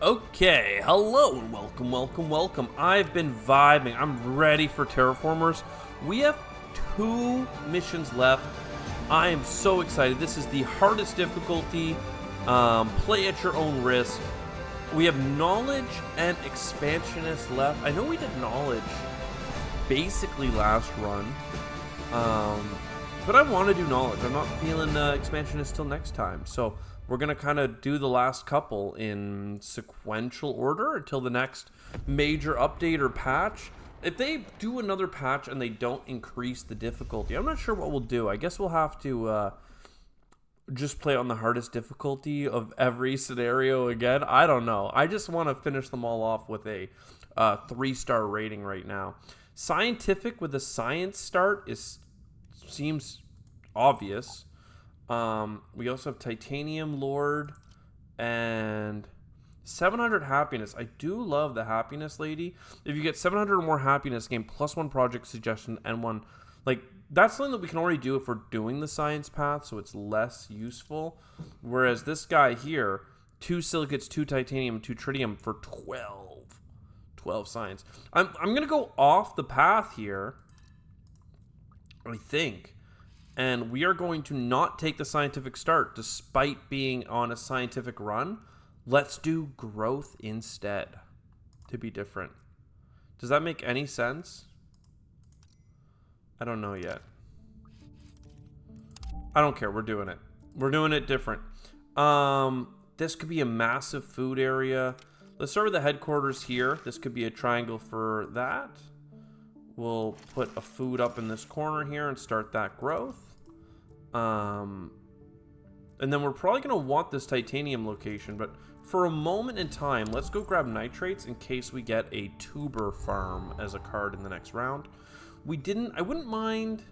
Okay, hello and welcome. I've been vibing. I'm ready for Terraformers. We have 2 missions left. I am so excited. This is the hardest difficulty. Play at your own risk. We have knowledge and expansionist left. I know we did knowledge basically last run. But I want to do knowledge. I'm not feeling expansionist till next time. So we're going to kind of do the last couple in sequential order until the next major update or patch. If they do another patch and they don't increase the difficulty, I'm not sure what we'll do. I guess we'll have to just play on the hardest difficulty of every scenario again. I don't know. I just want to finish them all off with a 3-star rating right now. Scientific with a science start seems obvious. We also have Titanium Lord and 700 happiness. I do love the happiness lady. If you get 700 or more happiness, gain +1 project suggestion and 1. Like, that's something that we can already do if we're doing the science path, so it's less useful. Whereas this guy here, 2 silicates, 2 titanium, 2 tritium for 12 science. I'm going to go off the path here, I think. And we are going to not take the scientific start despite being on a scientific run. Let's do growth instead to be different. Does that make any sense? I don't know yet. I don't care. We're doing it. We're doing it different. This could be a massive food area. Let's start with the headquarters here. This could be a triangle for that. We'll put a food up in this corner here and start that growth. And then we're probably going to want this titanium location, but for a moment in time, let's go grab nitrates in case we get a tuber farm as a card in the next round. I wouldn't mind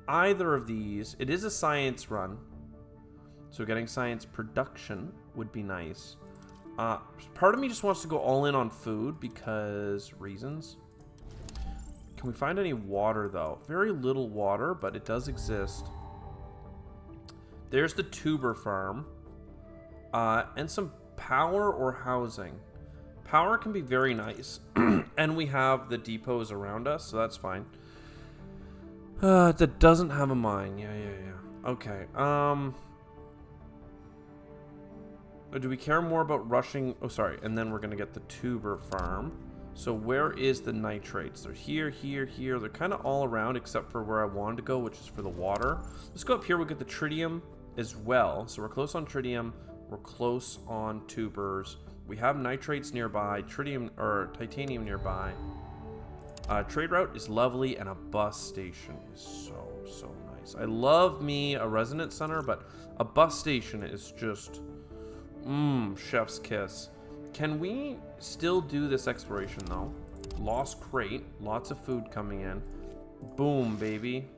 either of these. It is a science run, so getting science production would be nice. Part of me just wants to go all in on food because reasons. Can we find any water, though? Very little water, but it does exist. There's the tuber farm. And some power or housing. Power can be very nice. And we have the depots around us, so that's fine. That doesn't have a mine. Yeah. Okay. Do we care more about rushing? Oh, sorry. And then we're going to get the tuber farm. So where is the nitrates? They're here. They're kind of all around except for where I wanted to go, which is for the water. Let's go up here. We'll get the tritium as well. So we're close on tritium. We're close on tubers. We have nitrates nearby. Tritium or titanium nearby. Trade route is lovely, and a bus station is so nice. I love me a resonance center, but a bus station is just chef's kiss. Can we still do this exploration, though? Lost crate. Lots of food coming in. Boom, baby.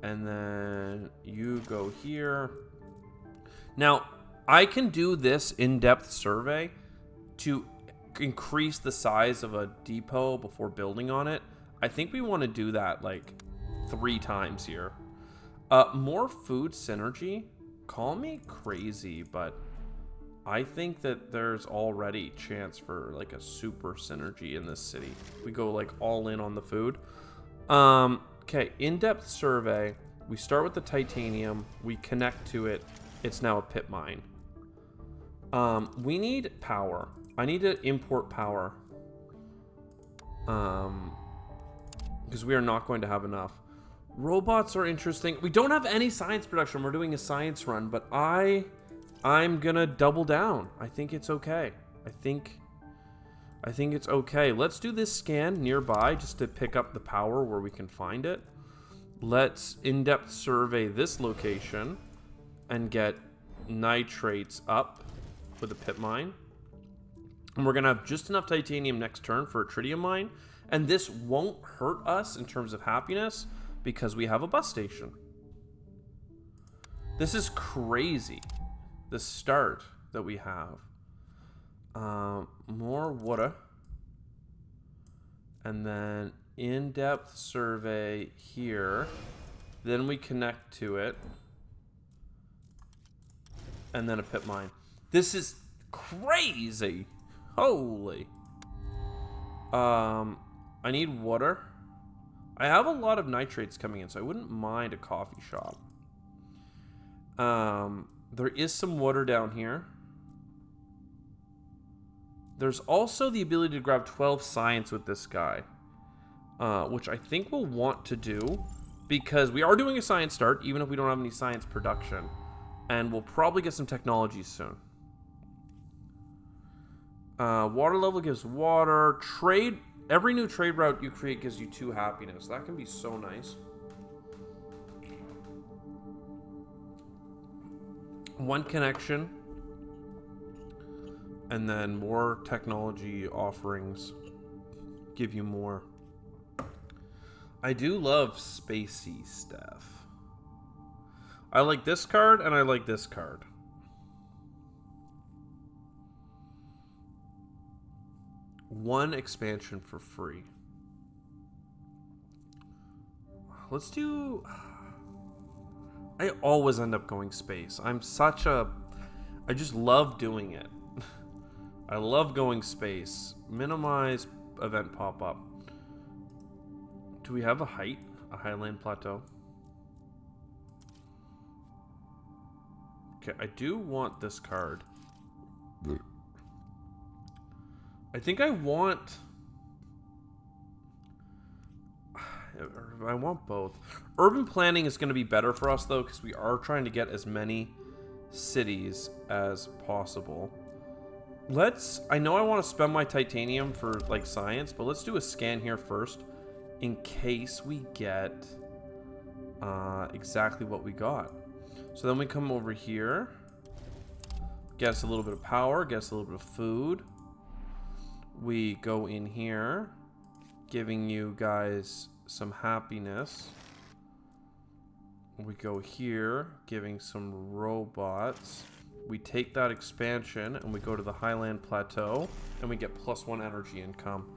And then you go here. Now, I can do this in-depth survey to increase the size of a depot before building on it. I think we want to do that, like, 3 times here. More food synergy. Call me crazy, but I think that there's already chance for like a super synergy in this city. We go like all in on the food. Okay, in-depth survey. We start with the titanium. We connect to it. It's now a pit mine. We need power. I need to import power. Because we are not going to have enough. Robots are interesting. We don't have any science production. We're doing a science run, but I'm gonna double down. I think it's okay. I think it's okay. Let's do this scan nearby just to pick up the power where we can find it. Let's in-depth survey this location and get nitrates up with a pit mine. And we're gonna have just enough titanium next turn for a tritium mine. And this won't hurt us in terms of happiness because we have a bus station. This is crazy. The start that we have. More water. And then in-depth survey here. Then we connect to it. And then a pit mine. This is crazy. Holy. I need water. I have a lot of nitrates coming in, so I wouldn't mind a coffee shop. There is some water down here. There's also the ability to grab 12 science with this guy, which I think we'll want to do because we are doing a science start, even if we don't have any science production, and we'll probably get some technology soon. Water level gives water. Trade. Every new trade route you create gives you 2 happiness. That can be so nice. 1 connection. And then more technology offerings give you more. I do love spacey stuff. I like this card and I like this card. One expansion for free. Let's do... I always end up going space. I just love doing it. I love going space. Minimize event pop-up. Do we have a height? A highland plateau? Okay, I do want this card. I think I want both. Urban planning is going to be better for us, though, because we are trying to get as many cities as possible. I know I want to spend my titanium for, like, science, but let's do a scan here first, in case we get exactly what we got. So then we come over here, get us a little bit of power, get us a little bit of food. We go in here, giving you guys some happiness. We go here, giving some robots. We take that expansion and we go to the Highland Plateau and we get +1 energy income.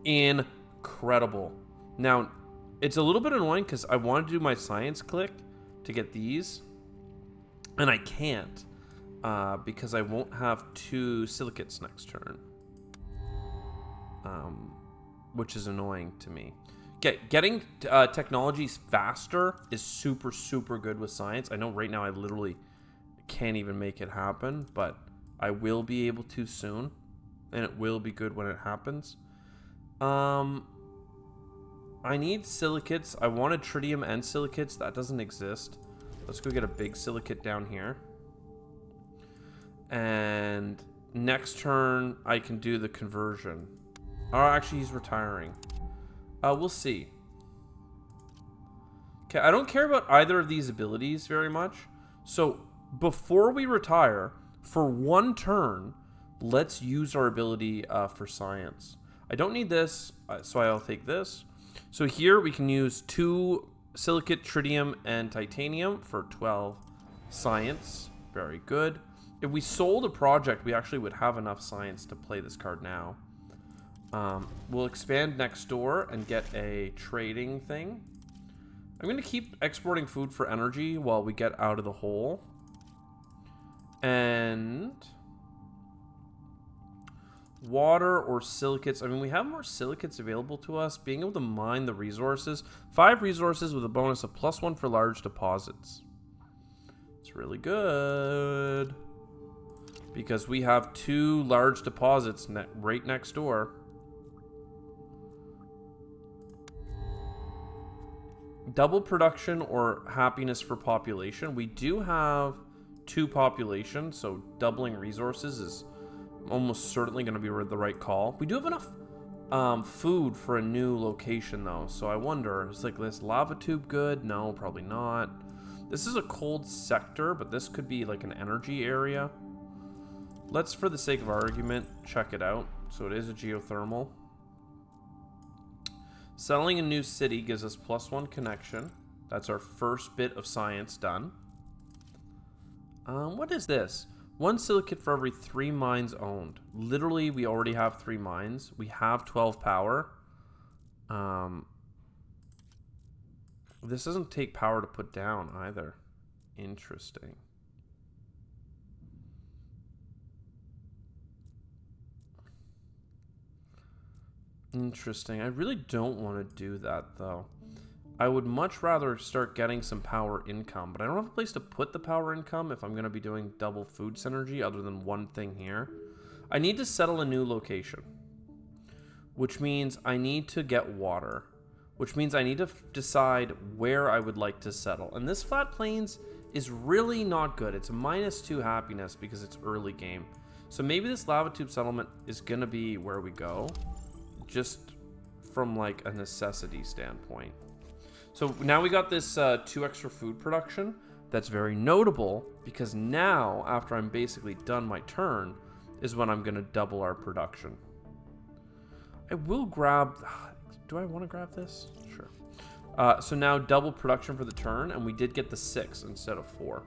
Incredible. Now, it's a little bit annoying because I wanted to do my science click to get these, and I can't because I won't have 2 silicates next turn. Which is annoying to me. Getting technologies faster is super, super good with science. I know right now I literally can't even make it happen, but I will be able to soon, and it will be good when it happens. I need silicates. I wanted tritium and silicates. That doesn't exist. Let's go get a big silicate down here. And next turn, I can do the conversion. Oh, actually, he's retiring. We'll see. Okay, I don't care about either of these abilities very much. So, before we retire, for 1 turn, let's use our ability for science. I don't need this, so I'll take this. So here we can use 2 silicate, tritium, and titanium for 12 science. Very good. If we sold a project, we actually would have enough science to play this card now. We'll expand next door and get a trading thing. I'm going to keep exporting food for energy while we get out of the hole. And water or silicates. I mean, we have more silicates available to us. Being able to mine the resources. 5 resources with a bonus of +1 for large deposits. It's really good. Because we have 2 large deposits right next door. Double production or happiness for population. We do have 2 population, so doubling resources is almost certainly going to be the right call. We do have enough food for a new location, though, so I wonder, is like this lava tube good? No, probably not. This is a cold sector, but this could be like an energy area. Let's, for the sake of argument, check it out. So it is a geothermal. Settling a new city gives us +1 connection. That's our first bit of science done. What is this? 1 silicate for every 3 mines owned. Literally, we already have 3 mines. We have 12 power. This doesn't take power to put down either. Interesting. Interesting. I really don't want to do that, though. I would much rather start getting some power income, but I don't have a place to put the power income if I'm going to be doing double food synergy other than one thing here. I need to settle a new location, which means I need to get water, which means I need to decide where I would like to settle. And this flat plains is really not good. It's a -2 happiness because it's early game. So maybe this lava tube settlement is going to be where we go, just from like a necessity standpoint. So now we got this 2 extra food production. That's very notable because now, after I'm basically done my turn, is when I'm going to double our production. I will grab... Do I want to grab this? Sure. So now double production for the turn, and we did get the 6 instead of 4.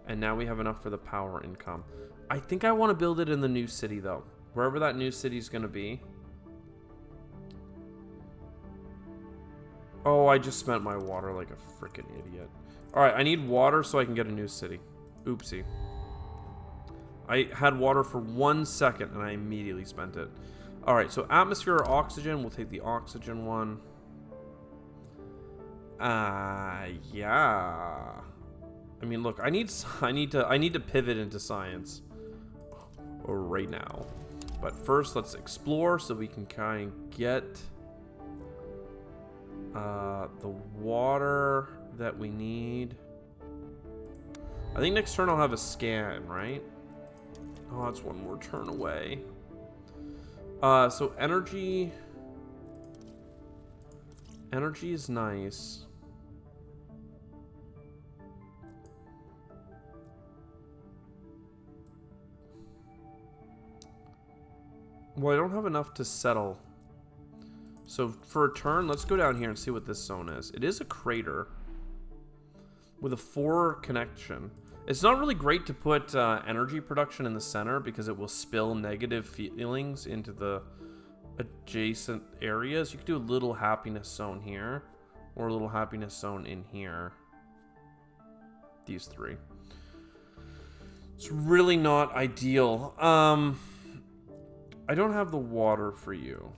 And now we have enough for the power income. I think I want to build it in the new city, though. Wherever that new city is going to be. Oh, I just spent my water like a freaking idiot. Alright, I need water so I can get a new city. Oopsie. I had water for 1 second and I immediately spent it. Alright, so atmosphere or oxygen. We'll take the oxygen one. Yeah. I mean, look, I need to pivot into science right now. But first, let's explore so we can kind of get the water that we need. I think next turn I'll have a scan, right? Oh, that's one more turn away. So energy is nice. Well, I don't have enough to settle. So for a turn, let's go down here and see what this zone is. It is a crater with a 4 connection. It's not really great to put energy production in the center because it will spill negative feelings into the adjacent areas. You could do a little happiness zone here or a little happiness zone in here. These 3. It's really not ideal. I don't have the water for you.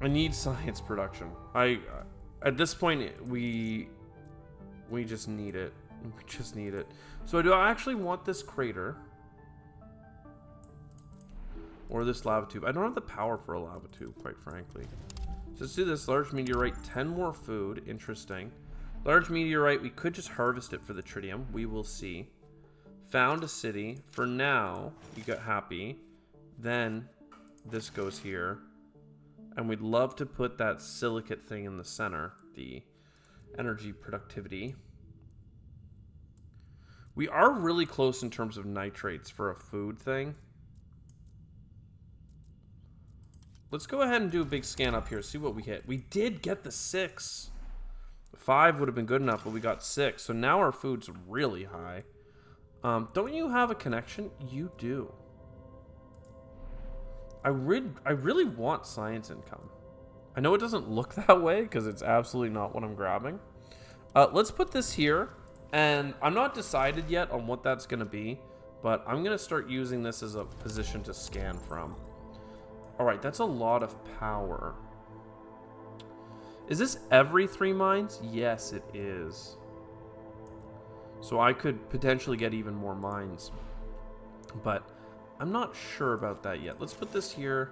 I need science production. At this point, we just need it. We just need it. So do I actually want this crater? Or this lava tube? I don't have the power for a lava tube, quite frankly. So let's do this. Large meteorite, 10 more food. Interesting. Large meteorite, we could just harvest it for the tritium. We will see. Found a city. For now, you got happy. Then this goes here. And we'd love to put that silicate thing in the center, the energy productivity. We are really close in terms of nitrates for a food thing. Let's go ahead and do a big scan up here, see what we hit. We did get the 6. 5 would have been good enough, but we got 6. So now our food's really high. Don't you have a connection? You do. I really want science income. I know it doesn't look that way because it's absolutely not what I'm grabbing. Let's put this here, and I'm not decided yet on what that's going to be, but I'm going to start using this as a position to scan from. All right, that's a lot of power. Is this every 3 mines? Yes, it is. So I could potentially get even more mines, but I'm not sure about that yet. Let's put this here.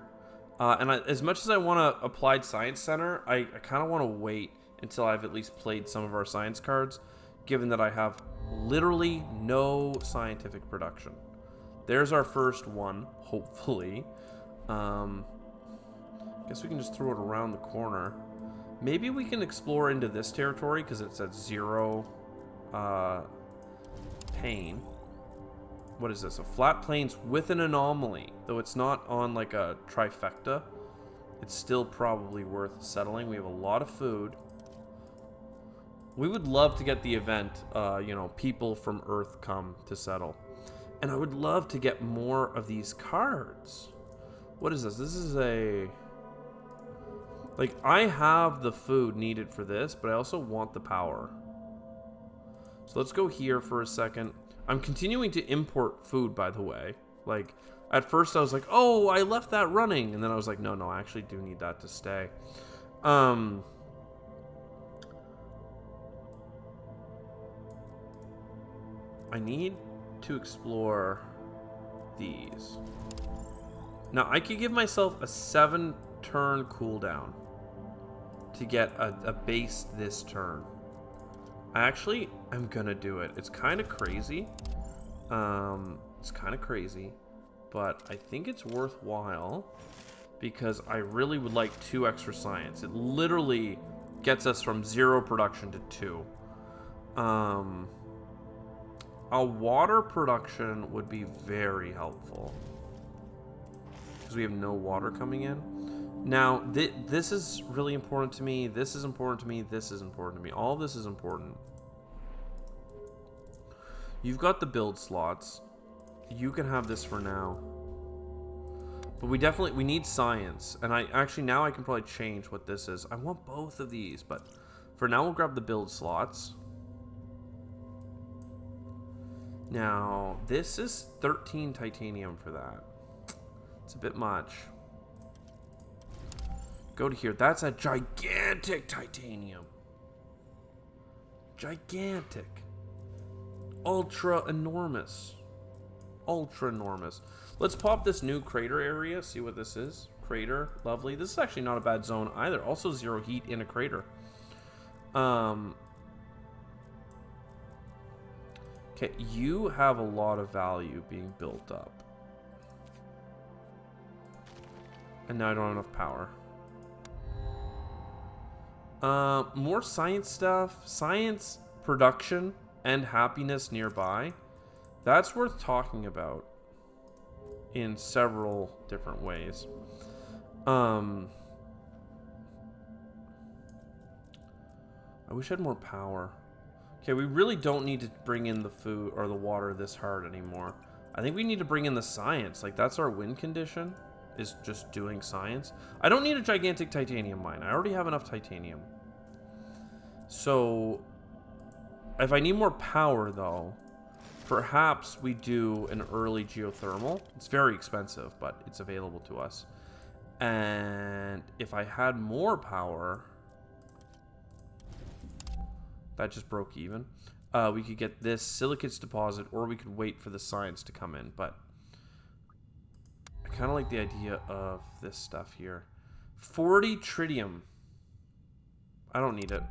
As much as I want to Applied Science Center, I kind of want to wait until I've at least played some of our science cards, given that I have literally no scientific production. There's our first one, hopefully. Guess we can just throw it around the corner. Maybe we can explore into this territory because it's at 0 pain. What is this? A flat plains with an anomaly. Though it's not on like a trifecta, it's still probably worth settling. We have a lot of food. We would love to get the event, people from Earth come to settle. And I would love to get more of these cards. What is this? This is a... Like, I have the food needed for this, but I also want the power. So let's go here for a second. I'm continuing to import food, by the way. Like, at first I was like, oh, I left that running. And then I was like, no, I actually do need that to stay. I need to explore these. Now, I could give myself a 7-turn cooldown to get a base this turn. I'm gonna do it. It's kind of crazy. But I think it's worthwhile because I really would like 2 extra science. It literally gets us from 0 production to 2. A water production would be very helpful because we have no water coming in. Now, this is really important to me. This is important to me. This is important to me. All this is important. You've got the build slots. You can have this for now. But we need science. And now I can probably change what this is. I want both of these, but for now we'll grab the build slots. Now, this is 13 titanium for that. It's a bit much. Go to here. That's a gigantic titanium. Gigantic. Ultra enormous. Ultra enormous. Let's pop this new crater area. See what this is. Crater. Lovely. This is actually not a bad zone either. Also 0 heat in a crater. Okay, you have a lot of value being built up. And now I don't have enough power. More science stuff. Science production and happiness nearby. That's worth talking about in several different ways. I wish I had more power. Okay, we really don't need to bring in the food or the water this hard anymore. I think we need to bring in the science. Like, that's our win condition, is just doing science. I don't need a gigantic titanium mine. I already have enough titanium. So, if I need more power, though, perhaps we do an early geothermal. It's very expensive, but it's available to us. And if I had more power... That just broke even. We could get this silicates deposit, or we could wait for the science to come in. But I kind of like the idea of this stuff here. 40 tritium. I don't need it.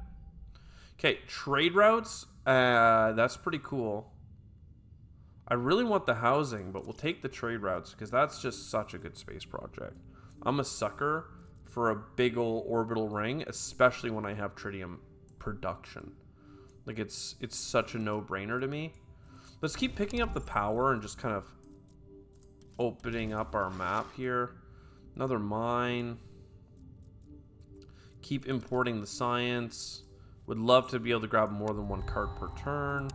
Okay, trade routes. That's pretty cool. I really want the housing, but we'll take the trade routes because that's just such a good space project. I'm a sucker for a big ol' orbital ring, especially when I have tritium production. Like, it's such a no-brainer to me. Let's keep picking up the power and just kind of opening up our map here. Another mine. Keep importing the science. Would love to be able to grab more than 1 card per turn.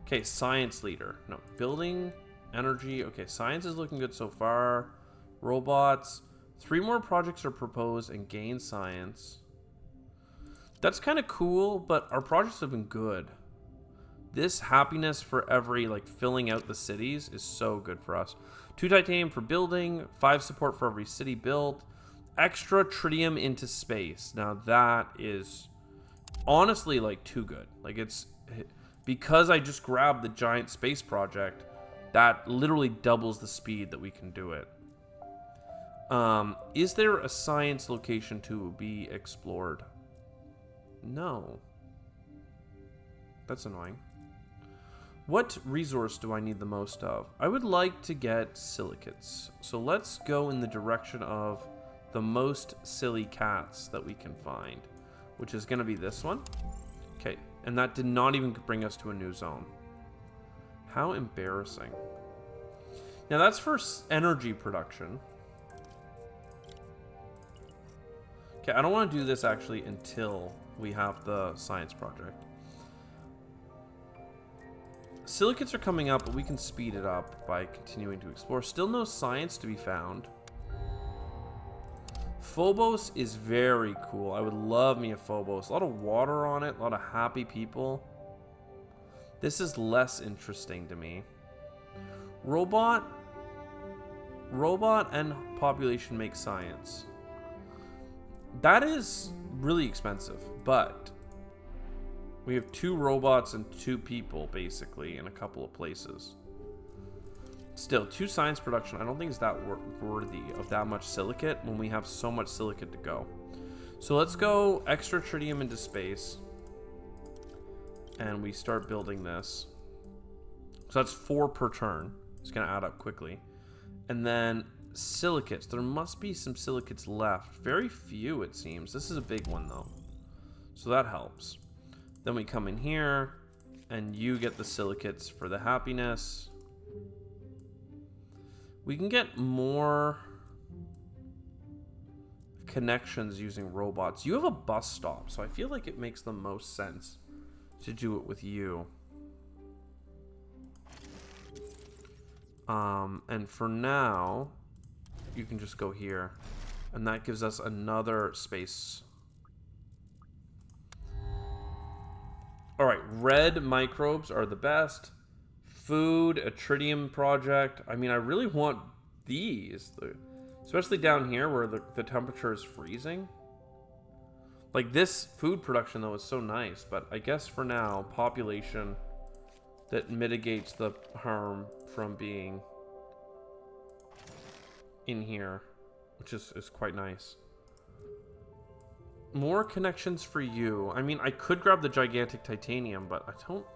Okay, science leader. No, building, energy. Okay, science is looking good so far. Robots. 3 more projects are proposed and gain science. That's kind of cool, but our projects have been good. This happiness for every, like, filling out the cities is so good for us. 2 titanium for building, 5 support for every city built, extra tritium into space. Now that is honestly, like, too good. Like, it's because I just grabbed the giant space project, that literally doubles the speed that we can do it. Is there a science location to be explored? No. That's annoying. What resource do I need the most of? I would like to get silicates. So let's go in the direction of the most silly cats that we can find, which is going to be this one. Okay, and that did not even bring us to a new zone. How embarrassing. Now that's for energy production. Okay, I don't want to do this actually until we have the science project. Silicates are coming up, but we can speed it up by continuing to explore. Still no science to be found. Phobos is very cool. I would love me a Phobos. A lot of water on it, a lot of happy people. This is less interesting to me. Robot, robot and population make science. That is really expensive, but we have 2 robots and 2 people, basically, in a couple of places. Still, 2 science production, I don't think is that worthy of that much silicate when we have so much silicate to go. So let's go extra tritium into space. And we start building this. So that's 4 per turn. It's going to add up quickly. And then silicates. There must be some silicates left. Very few, it seems. This is a big one, though. So that helps. Then we come in here, and you get the silicates for the happiness. We can get more connections using robots. You have a bus stop, so I feel like it makes the most sense to do it with you. And for now, you can just go here. And that gives us another space. Alright, red microbes are the best. Food, a tritium project. I mean, I really want these. Especially down here where the temperature is freezing. Like, this food production, though, is so nice. But I guess for now, population that mitigates the harm from being in here, which is quite nice. More connections for you. I mean, I could grab the gigantic titanium, but I don't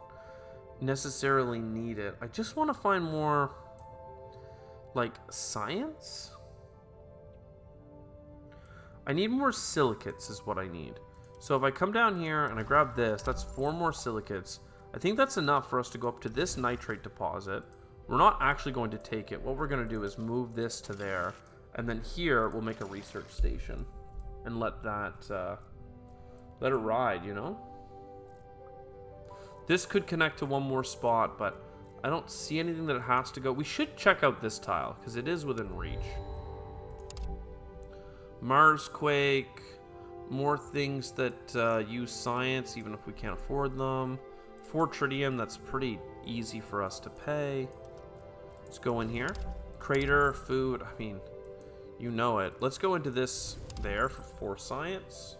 necessarily need it. I just want to find more, like, science? I need more silicates is what I need. So if I come down here and I grab this, that's 4 more silicates. I think that's enough for us to go up to this nitrate deposit. We're not actually going to take it. What we're going to do is move this to there. And then here, we'll make a research station. And let that, let it ride, you know? This could connect to one more spot, but I don't see anything that it has to go. We should check out this tile, because it is within reach. Marsquake. More things that use science, even if we can't afford them. 4 tritium, that's pretty easy for us to pay. Let's go in here. Crater, food, I mean, you know it. Let's go into this there for 4 science.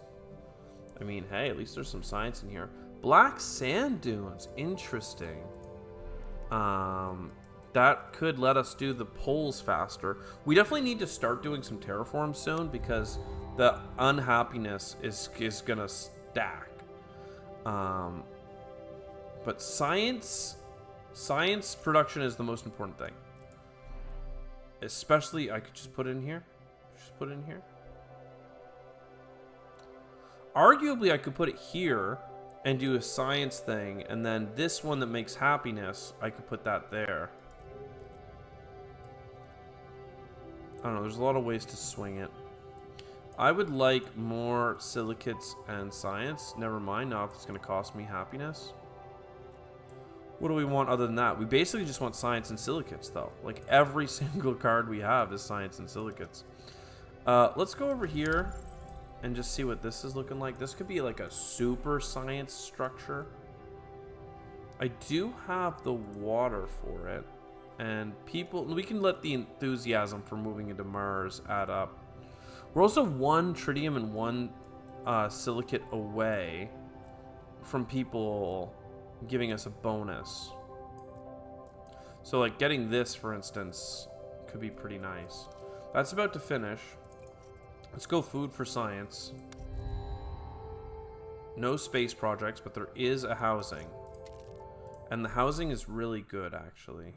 I mean, hey, at least there's some science in here. Black sand dunes, interesting. That could let us do the poles faster. We definitely need to start doing some terraforms soon because the unhappiness is gonna stack. But science production is the most important thing. Especially, I could just put it in here. Just put it in here. Arguably, I could put it here and do a science thing, and then this one that makes happiness, I could put that there. I don't know, there's a lot of ways to swing it. I would like more silicates and science. Never mind, now if it's going to cost me happiness. What do we want other than that? We basically just want science and silicates, though. Like, every single card we have is science and silicates. Let's go over here and just see what this is looking like. This could be like a super science structure. I do have the water for it. And people, we can let the enthusiasm for moving into Mars add up. We're also 1 tritium and 1 silicate away from people giving us a bonus. So like getting this, for instance, could be pretty nice. That's about to finish. Let's go food for science. No space projects, but there is a housing. And the housing is really good, actually.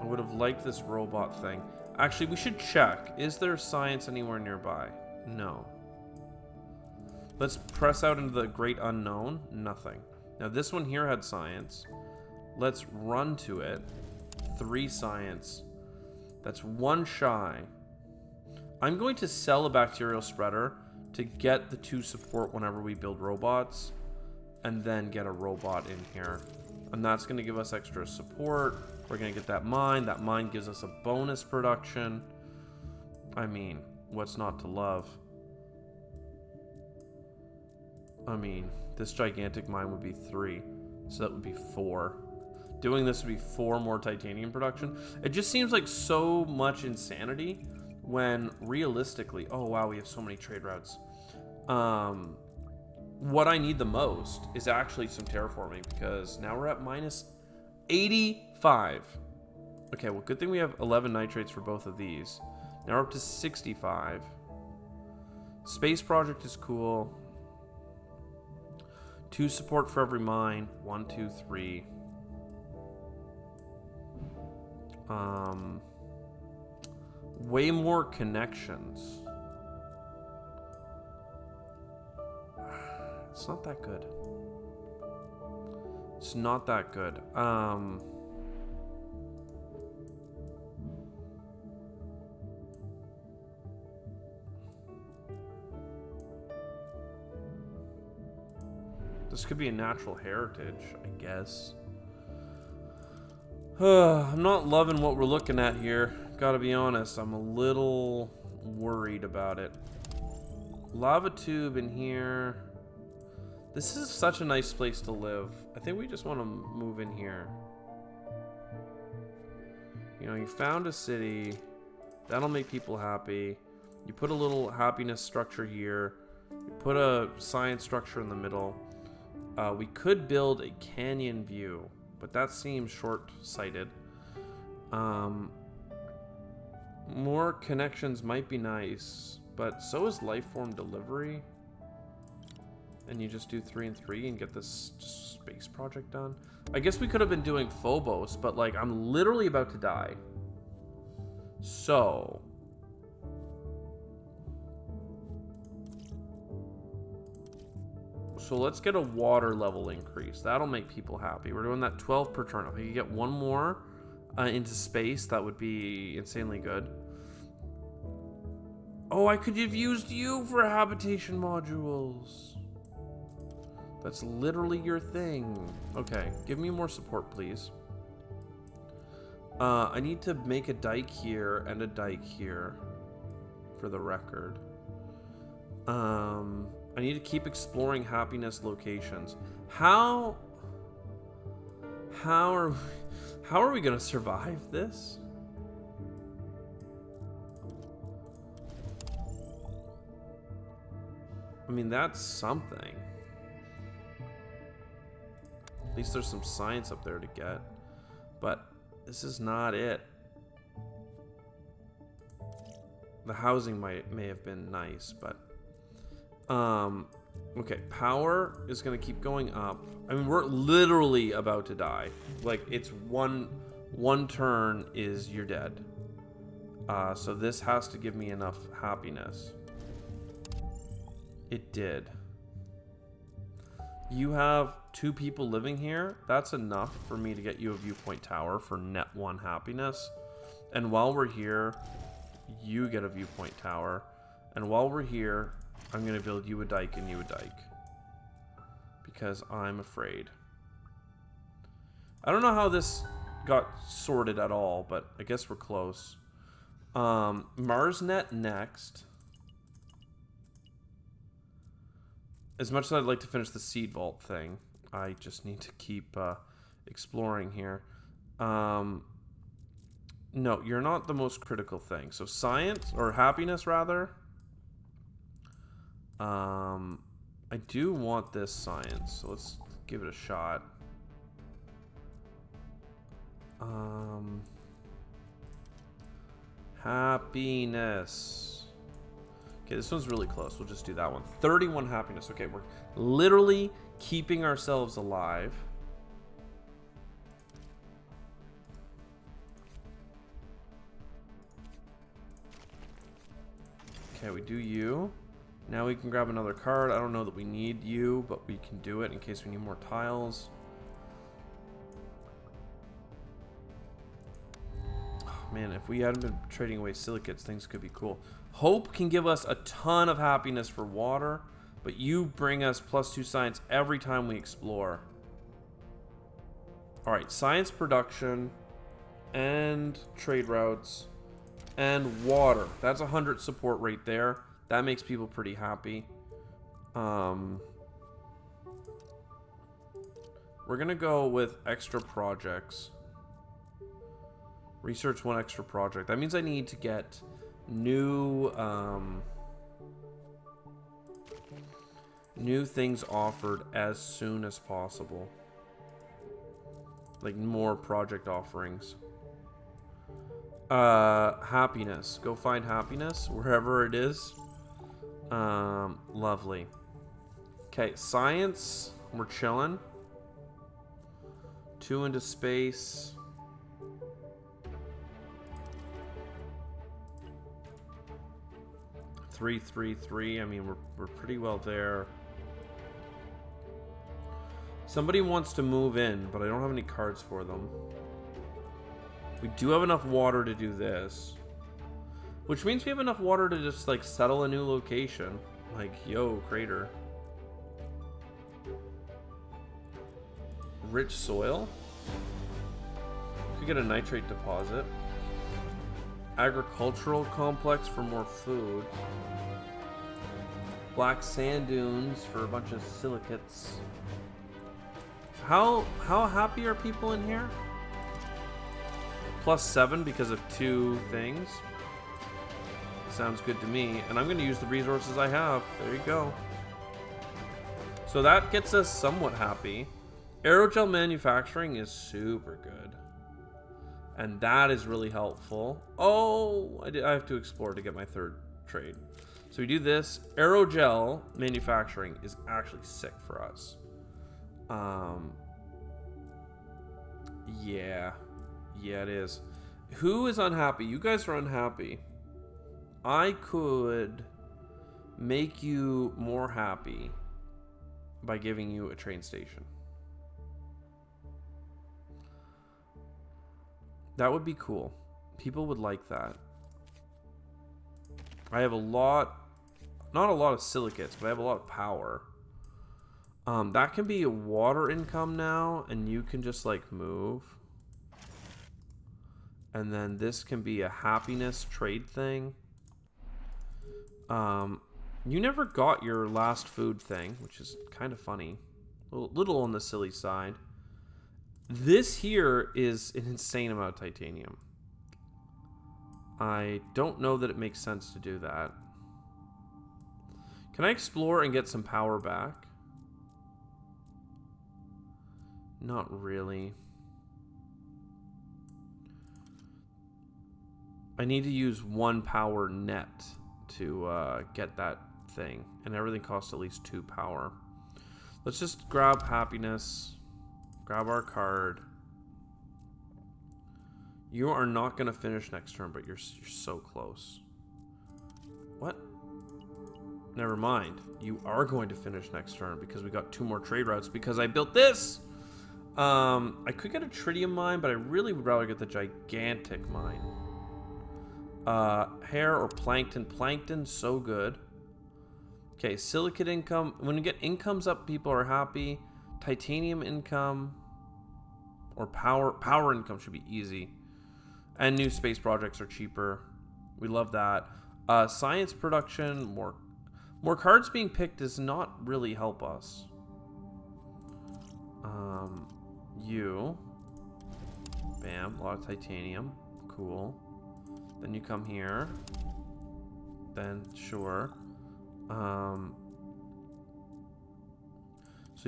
I would have liked this robot thing. Actually, we should check. Is there science anywhere nearby? No. Let's press out into the great unknown. Nothing. Now, this one here had science. Let's run to it. 3 science. That's 1 shy. I'm going to sell a bacterial spreader to get the 2 support whenever we build robots. And then get a robot in here. And that's going to give us extra support. We're going to get that mine. That mine gives us a bonus production. I mean, what's not to love? I mean, this gigantic mine would be 3. So that would be 4. Doing this would be 4 more titanium production. It just seems like so much insanity when realistically... Oh, wow, we have so many trade routes. What I need the most is actually some terraforming, because now we're at minus 85. Okay, well, good thing we have 11 nitrates for both of these. Now we're up to 65. Space project is cool. 2 support for every mine. 1, 2, 3. Way more connections. It's not that good. It's not that good. This could be a natural heritage, I guess. I'm not loving what we're looking at here. Gotta be honest, I'm a little worried about it. Lava tube in here. This is such a nice place to live. I think we just want to move in here. You know, you found a city. That'll make people happy. You put a little happiness structure here. You put a science structure in the middle. We could build a canyon view, but that seems short-sighted. More connections might be nice, but so is lifeform delivery. And you just do 3 and 3 and get this space project done. I guess we could have been doing Phobos, but like I'm literally about to die. So let's get a water level increase. That'll make people happy. We're doing that 12 per turn. If we could get 1 more into space, that would be insanely good. Oh, I could have used you for habitation modules. That's literally your thing. Okay, give me more support, please. I need to make a dike here and a dike here for the record. I need to keep exploring happiness locations. How are we gonna survive this? I mean, that's something. At least there's some science up there to get. But this is not it. The housing may have been nice, but okay, power is gonna keep going up. I mean, we're literally about to die. Like, it's one turn is you're dead. So this has to give me enough happiness. It did. You have 2 people living here. That's enough for me to get you a viewpoint tower for net 1 happiness. And while we're here, you get a viewpoint tower. And while we're here, I'm going to build you a dike and you a dike. Because I'm afraid. I don't know how this got sorted at all, but I guess we're close. MarsNet next. As much as I'd like to finish the seed vault thing, I just need to keep exploring here. No, you're not the most critical thing. So science, or happiness rather. I do want this science, so let's give it a shot. Happiness. Okay, this one's really close. We'll just do that one. 31 happiness. Okay, we're literally keeping ourselves alive. Okay, we do you. Now we can grab another card. I don't know that we need you, but we can do it in case we need more tiles. Oh, man, if we hadn't been trading away silicates, things could be cool. Hope can give us a ton of happiness for water, but you bring us +2 science every time we explore. Alright, science production and trade routes and water. That's 100 support right there. That makes people pretty happy. We're going to go with extra projects. Research 1 extra project. That means I need to get new new things offered as soon as possible. Like more project offerings. Happiness. Go find happiness wherever it is. Lovely. Okay, science. We're chilling. 2 into space. Three, 3, 3. I mean, we're pretty well there. Somebody wants to move in, but I don't have any cards for them. We do have enough water to do this. Which means we have enough water to just, like, settle a new location. Like, yo, crater. Rich soil. Could get a nitrate deposit. Agricultural complex for more food. Black sand dunes for a bunch of silicates. How happy are people in here? +7 because of 2 things. Sounds good to me. And I'm going to use the resources I have. There you go. So that gets us somewhat happy. Aerogel manufacturing is super good. And that is really helpful. Oh, I have to explore to get my 3rd trade. So we do this. Aerogel manufacturing is actually sick for us. Yeah. Yeah, it is. Who is unhappy? You guys are unhappy. I could make you more happy by giving you a train station. That would be cool. People would like that. I have a lot, not a lot of silicates, but I have a lot of power. That can be a water income now, and you can just like move. And then this can be a happiness trade thing. You never got your last food thing, which is kind of funny. A little on the silly side. This here is an insane amount of titanium. I don't know that it makes sense to do that. Can I explore and get some power back? Not really. I need to use 1 power net to get that thing. And everything costs at least 2 power. Let's just grab happiness. Grab our card. You are not going to finish next turn, but you're so close. What? Never mind. You are going to finish next turn because we got 2 more trade routes because I built this. I could get a tritium mine, but I really would rather get the gigantic mine. Hair or plankton. Plankton, so good. Okay, silicate income. When you get incomes up, people are happy. Titanium income or power income should be easy. And new space projects are cheaper. We love that. Science production, more cards being picked does not really help us. You. Bam, a lot of titanium. Cool. Then you come here. Then, sure. So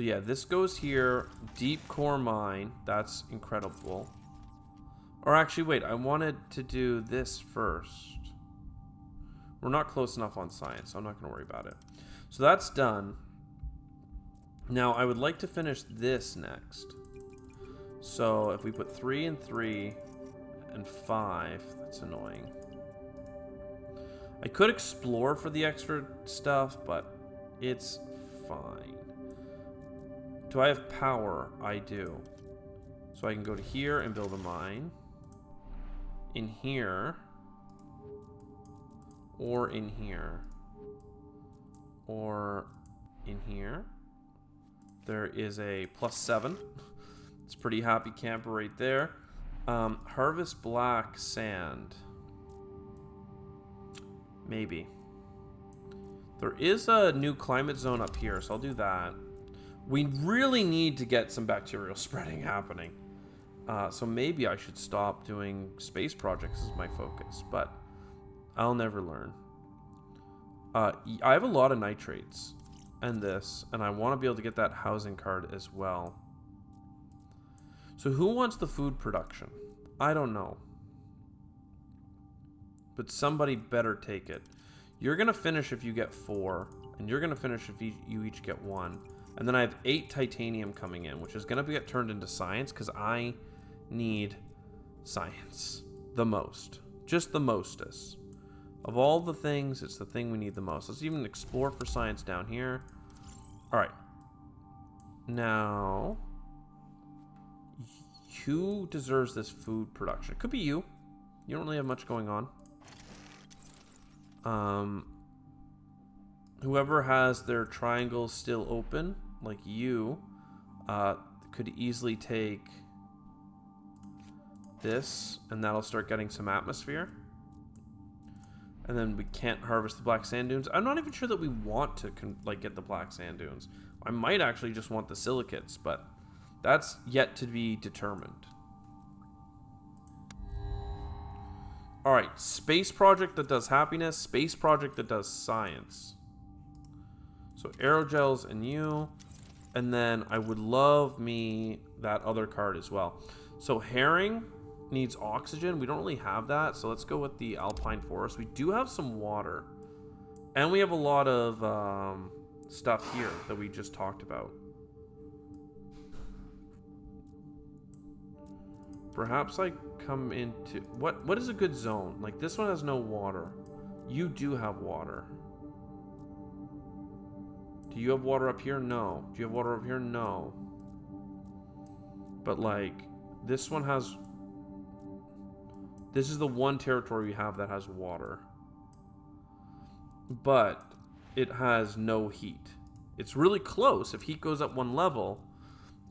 yeah, this goes here. Deep core mine. That's incredible. Or actually, wait. I wanted to do this first. We're not close enough on science, so I'm not going to worry about it. So that's done. Now, I would like to finish this next. So if we put 3 and 3 and 5, that's annoying. I could explore for the extra stuff, but it's fine. Do I have power? I do. So I can go to here and build a mine. In here. Or in here. Or in here. There is a +7. It's pretty happy camper right there. Harvest black sand. Maybe. There is a new climate zone up here, so I'll do that. We really need to get some bacterial spreading happening. So maybe I should stop doing space projects as my focus, but I'll never learn. I have a lot of nitrates and this, and I want to be able to get that housing card as well. So who wants the food production? I don't know. But somebody better take it. You're going to finish if you get 4, and you're going to finish if you each get 1. And then I have 8 titanium coming in, which is going to get turned into science, because I need science the most. Just the mostest. Of all the things, it's the thing we need the most. Let's even explore for science down here. Alright. Now, who deserves this food production? It could be you. You don't really have much going on. Whoever has their triangles still open, like you, could easily take this, and that'll start getting some atmosphere. And then we can't harvest the black sand dunes. I'm not even sure that we want to get the black sand dunes. I might actually just want the silicates, but that's yet to be determined. Alright, space project that does happiness, space project that does science. So aerogels and you. And then I would love me that other card as well. So herring needs oxygen. We don't really have that, so let's go with the alpine forest. We do have some water. And we have a lot of stuff here that we just talked about. Perhaps I come into... What is a good zone? Like, this one has no water. You do have water. Do you have water up here? No. Do you have water up here? No. But, like, this one has... This is the one territory we have that has water. But it has no heat. It's really close. If heat goes up 1 level,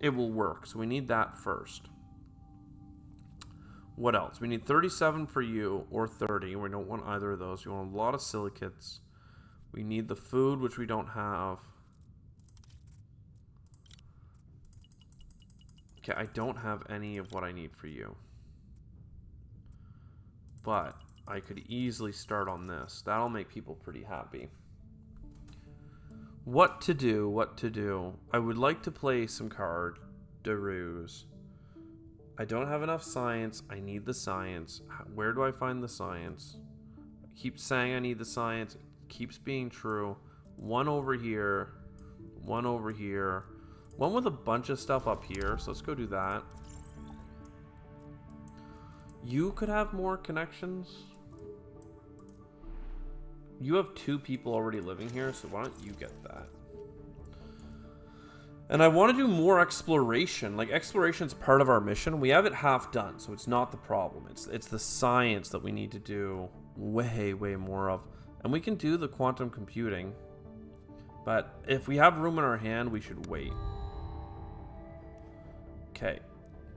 it will work. So we need that first. What else? We need 37 for you, or 30. We don't want either of those. We want a lot of silicates. We need the food, which we don't have. Okay, I don't have any of what I need for you. But I could easily start on this. That'll make people pretty happy. What to do, what to do. I would like to play some card-a-roos. I don't have enough science. I need the science. Where do I find the science? I keep saying I need the science. It keeps being true. 1 over here. 1 over here. 1 with a bunch of stuff up here. So let's go do that. You could have more connections. You have 2 people already living here, so why don't you get that? And I want to do more exploration. Like, exploration's part of our mission. We have it half done, so it's not the problem. It's the science that we need to do way, way more of. And we can do the quantum computing. But if we have room in our hand, we should wait. Okay.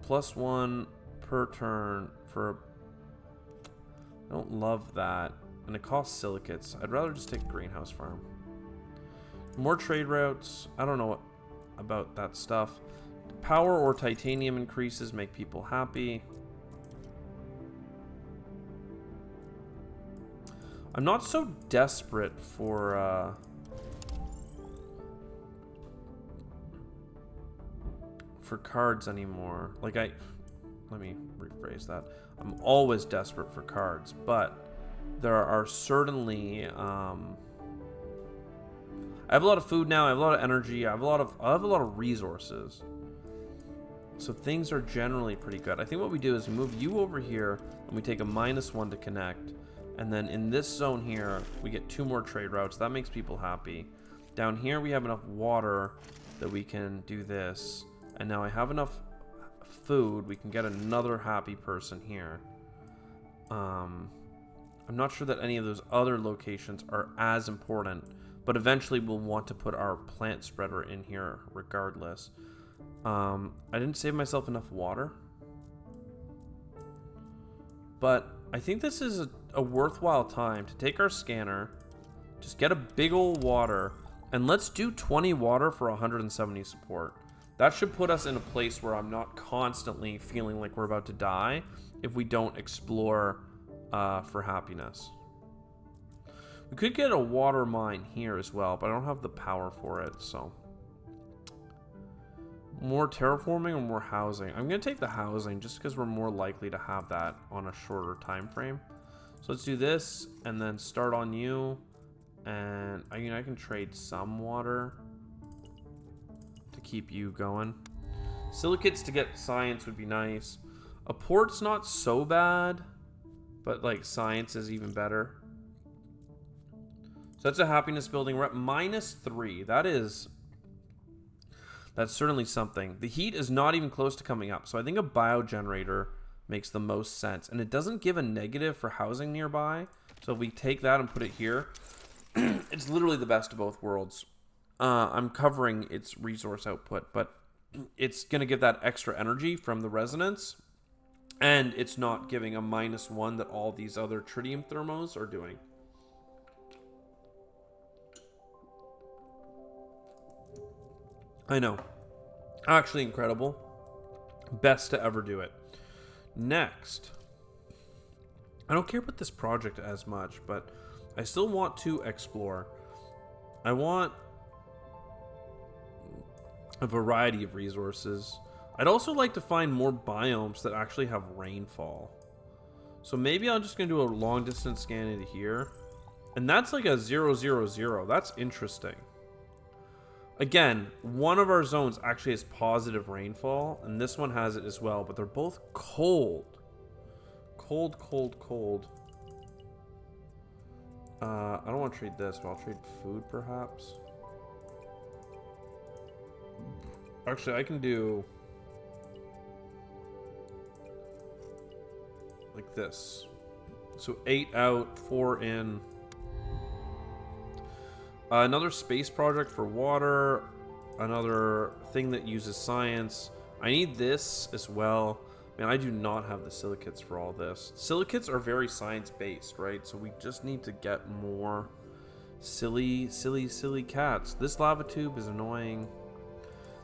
+1 per turn for... I don't love that. And it costs silicates. I'd rather just take a greenhouse farm. More trade routes. I don't know what about that stuff. Power or titanium increases make people happy. I'm not so desperate for cards anymore. Like, let me rephrase that. I'm always desperate for cards, but there are certainly I have a lot of food now. I have a lot of energy. I have a lot of resources. So things are generally pretty good. I think what we do is move you over here, and we take a -1 to connect. And then in this zone here, we get 2 more trade routes. That makes people happy. Down here, we have enough water that we can do this. And now I have enough food. We can get another happy person here. I'm not sure that any of those other locations are as important. But eventually we'll want to put our plant spreader in here regardless. I didn't save myself enough water. But I think this is a worthwhile time to take our scanner, just get a big old water, And let's do 20 water for 170 support. That should put us in a place where I'm not constantly feeling like we're about to die if we don't explore for happiness. We could get a water mine here as well, but I don't have the power for it, so. More terraforming or more housing? I'm going to take the housing just because we're more likely to have that on a shorter time frame. So let's do this and then start on you. And I can trade some water to keep you going. Silicates to get science would be nice. A port's not so bad, but like science is even better. So that's a happiness building. We're at -3. That's certainly something. The heat is not even close to coming up. So I think a biogenerator makes the most sense. And it doesn't give a negative for housing nearby. So if we take that and put it here, it's literally the best of both worlds. I'm covering its resource output, but it's going to give that extra energy from the resonance. And it's not giving a -1 that all these other tritium thermos are doing. I know. Actually incredible. Best to ever do it. Next. I don't care about this project as much, but I still want to explore. I want a variety of resources. I'd also like to find more biomes that actually have rainfall. So maybe I'm just going to do a long distance scan into here. And that's like a 000. That's interesting. Again, one of our zones actually has positive rainfall, and this one has it as well, but they're both cold. Cold, cold, cold. I don't want to trade this, but I'll trade food perhaps. Actually, I can do like this. So 8 out, 4 in. Another space project for water. Another thing that uses science. I need this as well. Man, I do not have the silicates for all this. Silicates are very science-based, right? So we just need to get more silly cats. This lava tube is annoying.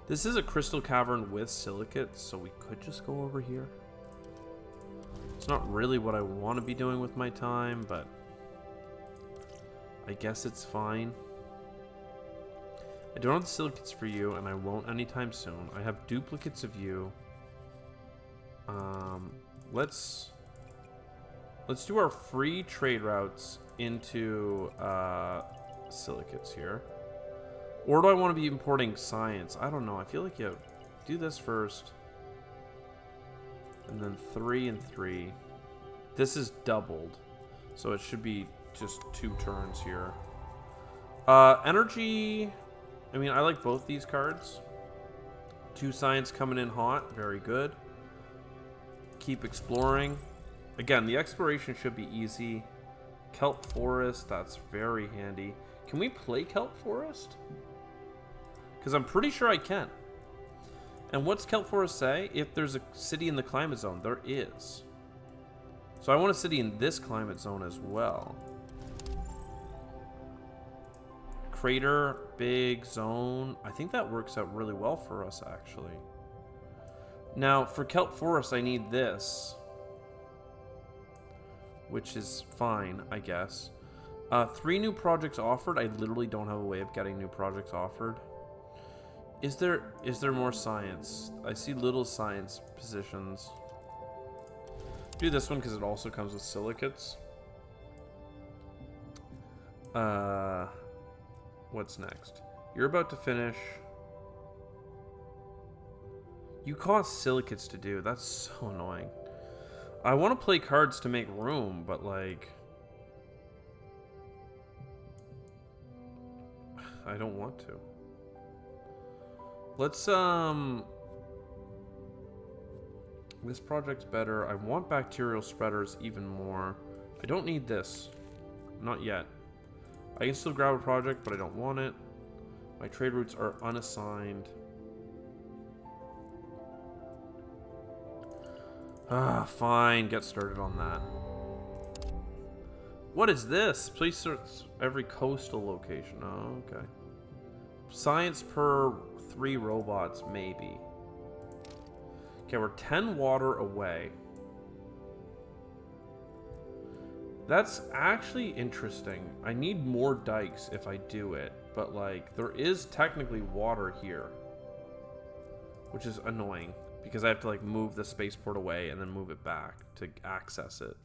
This is a crystal cavern with silicates, so we could just go over here. It's not really what I want to be doing with my time, but I guess it's fine. I don't have the silicates for you, and I won't anytime soon. I have duplicates of you. Let's do our free trade routes into silicates here. Or do I want to be importing science? I don't know. I feel like you do this first. And then 3 and 3. This is doubled. So it should be just 2 turns here. Energy. I mean, I like both these cards. 2 science coming in hot. Very good. Keep exploring. Again, the exploration should be easy. Kelp Forest. That's very handy. Can we play Kelp Forest? Because I'm pretty sure I can. And what's Kelp Forest say? If there's a city in the climate zone, there is. So I want a city in this climate zone as well. Crater, big zone. I think that works out really well for us, actually. Now, for Kelp Forest, I need this. Which is fine, I guess. 3 new projects offered. I literally don't have a way of getting new projects offered. Is there more science? I see little science positions. Do this one because it also comes with silicates. What's next? You're about to finish. You cost silicates to do. That's so annoying. I want to play cards to make room, but like I don't want to. Let's this project's better. I want bacterial spreaders even more. I don't need this. Not yet. I can still grab a project, but I don't want it. My trade routes are unassigned. Fine. Get started on that. What is this? Please search every coastal location. Oh, okay. Science per 3 robots, maybe. Okay, we're 10 water away. That's actually interesting. I need more dikes if I do it, but like there is technically water here, which is annoying because I have to like move the spaceport away and then move it back to access it.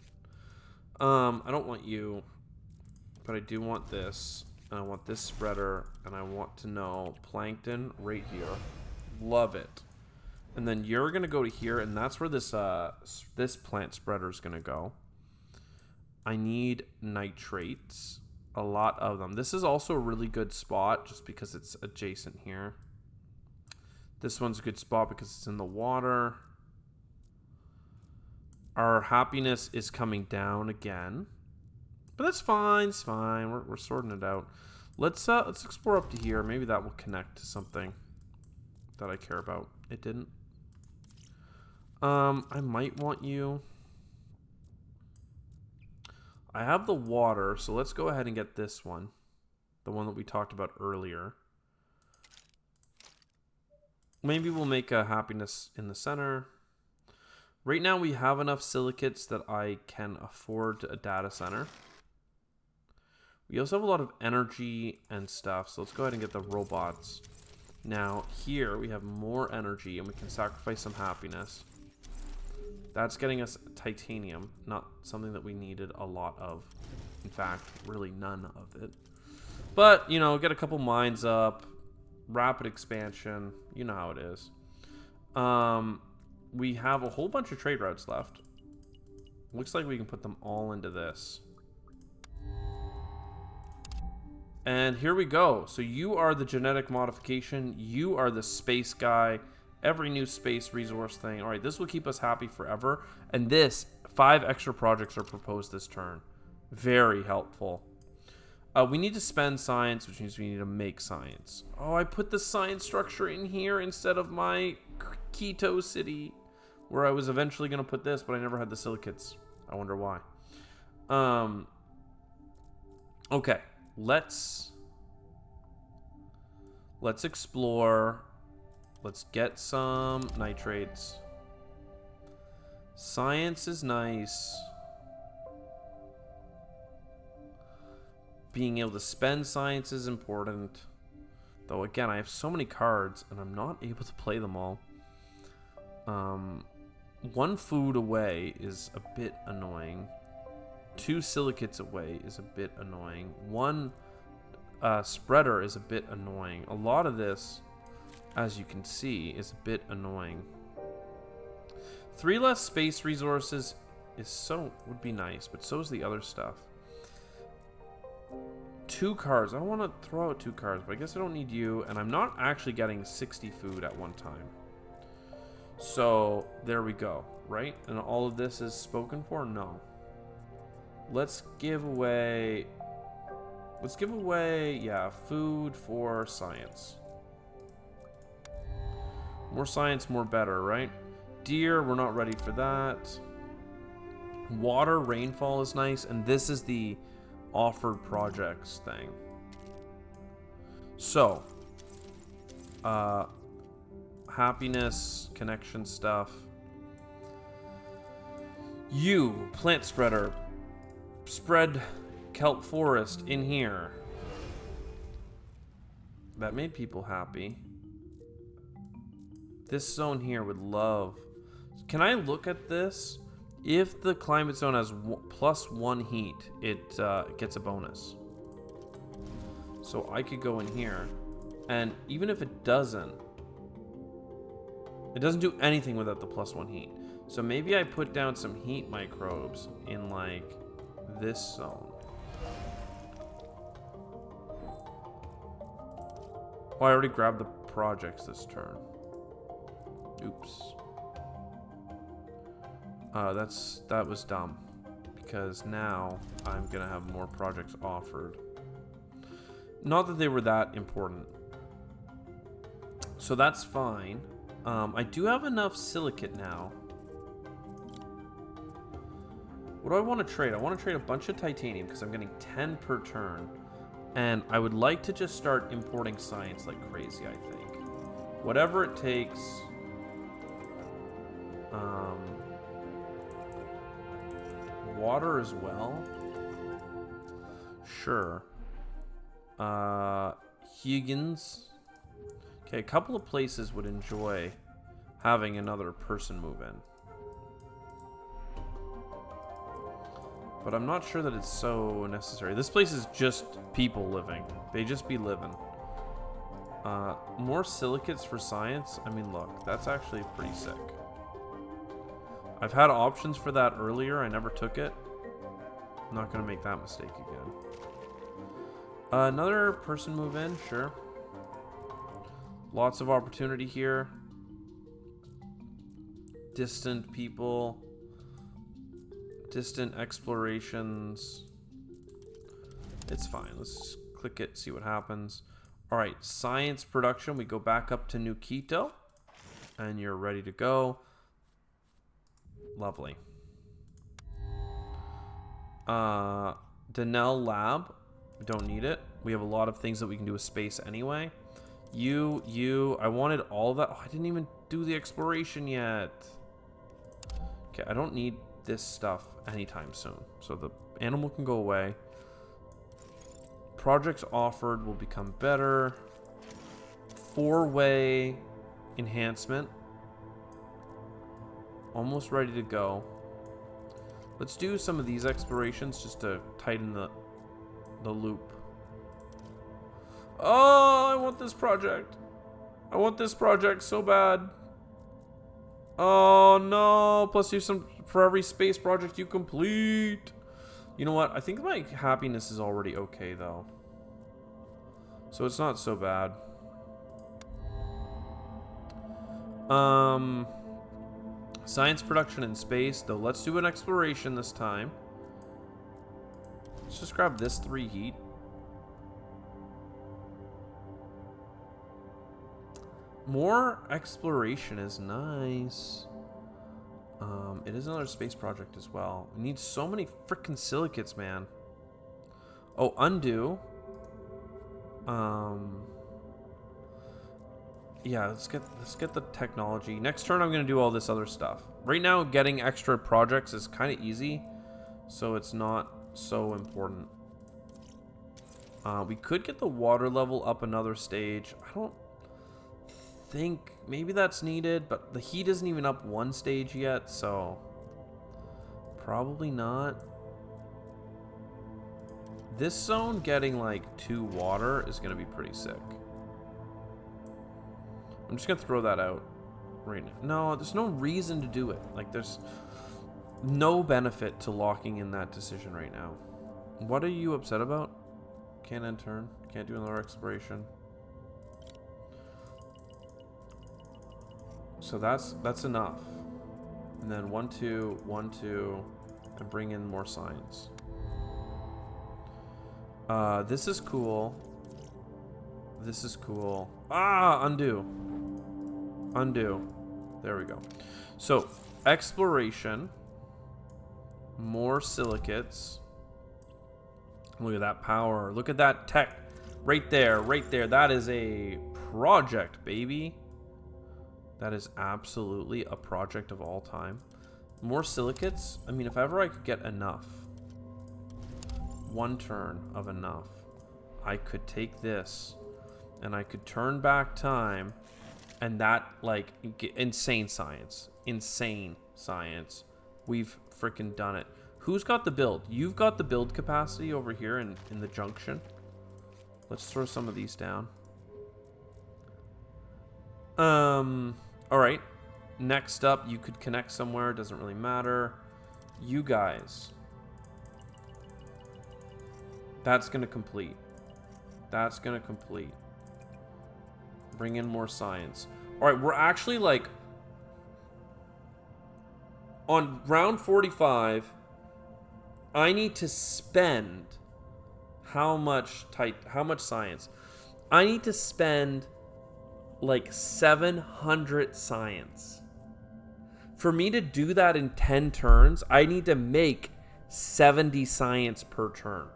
I don't want you, but I do want this, and I want this spreader, and I want to know plankton right here. Love it. And then you're gonna go to here, and that's where this this plant spreader is gonna go. I need nitrates, a lot of them. This is also a really good spot just because it's adjacent here. This one's a good spot because it's in the water. Our happiness is coming down again, but that's fine. It's fine. We're sorting it out. Let's explore up to here. Maybe that will connect to something that I care about. It didn't. I might want you. I have the water, so let's go ahead and get this one. The one that we talked about earlier. Maybe we'll make a happiness in the center. Right now we have enough silicates that I can afford a data center. We also have a lot of energy and stuff, so let's go ahead and get the robots. Now here we have more energy and we can sacrifice some happiness. That's getting us titanium, not something that we needed a lot of. In fact, really none of it. But, you know, get a couple mines up, rapid expansion, you know how it is. We have a whole bunch of trade routes left. Looks like we can put them all into this. And here we go. So you are the genetic modification. You are the space guy. Every new space resource thing. All right, this will keep us happy forever. And this, 5 extra projects are proposed this turn. Very helpful. We need to spend science, which means we need to make science. Oh, I put the science structure in here instead of my Keto City, where I was eventually going to put this, but I never had the silicates. I wonder why. Okay, let's explore. Let's get some nitrates. Science is nice. Being able to spend science is important. Though, again, I have so many cards, and I'm not able to play them all. 1 food away is a bit annoying. 2 silicates away is a bit annoying. 1 spreader is a bit annoying. A lot of this, as you can see, is a bit annoying. 3 less space resources would be nice, but so is the other stuff. 2 cards. I don't want to throw out 2 cards, but I guess I don't need you, and I'm not actually getting 60 food at one time. So there we go, right? And all of this is spoken for? No. Let's give away, yeah, food for science. More science, more better, right? Deer, we're not ready for that. Water, rainfall is nice, and this is the offered projects thing. So, happiness, connection stuff. You, plant spreader, spread kelp forest in here. That made people happy. This zone here would love. Can I look at this? If the climate zone has +1 heat, it gets a bonus. So I could go in here, and even if it doesn't do anything without the +1 heat. So maybe I put down some heat microbes in like this zone. Oh, I already grabbed the projects this turn. Oops. That was dumb, because now I'm gonna have more projects offered. Not that they were that important, so that's fine. I do have enough silicate now. What do I want to trade? I want to trade a bunch of titanium because I'm getting 10 per turn. And I would like to just start importing science like crazy, I think. Whatever it takes. Water as well. Sure. Higgins. Okay, a couple of places would enjoy having another person move in. But I'm not sure that it's so necessary. This place is just people living. They just be living. More silicates for science. I mean, look, that's actually pretty sick. I've had options for that earlier. I never took it. I'm not going to make that mistake again. Another person move in, sure. Lots of opportunity here. Distant people. Distant explorations. It's fine. Let's just click it, see what happens. All right, science production. We go back up to New Quito. And you're ready to go. Lovely. Denell Lab. We don't need it. We have a lot of things that we can do with space anyway. I wanted all of that. Oh, I didn't even do the exploration yet. Okay, I don't need this stuff anytime soon. So the animal can go away. Projects offered will become better. 4-way enhancement. Almost ready to go. Let's do some of these explorations just to tighten the loop. Oh, I want this project. I want this project so bad. Oh no, plus you some for every space project you complete. You know what? I think my happiness is already okay though. So it's not so bad. Science production in space, though. Let's do an exploration this time. Let's just grab this 3 heat. More exploration is nice. It is another space project as well. We need so many freaking silicates, man. Oh, undo. Yeah, let's get the technology. Next turn, I'm gonna do all this other stuff. Right now, getting extra projects is kind of easy, so it's not so important. We could get the water level up another stage. I don't think maybe that's needed, but the heat isn't even up 1 stage yet, so probably not. This zone getting like 2 water is gonna be pretty sick. I'm just gonna throw that out right now. No, there's no reason to do it. Like, there's no benefit to locking in that decision right now. What are you upset about? Can't end turn. Can't do another exploration. So that's enough. And then 1, 2, 1, 2, and bring in more science. This is cool. This is cool. Ah, undo. Undo. There we go. So, exploration. More silicates. Look at that power. Look at that tech. Right there. Right there. That is a project, baby. That is absolutely a project of all time. More silicates. I mean, if ever I could get enough. 1 turn of enough. I could take this. And I could turn back time. And that, like, insane science. Insane science. We've freaking done it. Who's got the build? You've got the build capacity over here in the junction. Let's throw some of these down. Alright. Next up, you could connect somewhere. Doesn't really matter. You guys. That's going to complete. That's going to complete. Bring in more science. Alright, we're actually like on round 45. I need to spend how much science? I need to spend like 700 science. For me to do that in 10 turns, I need to make 70 science per turn.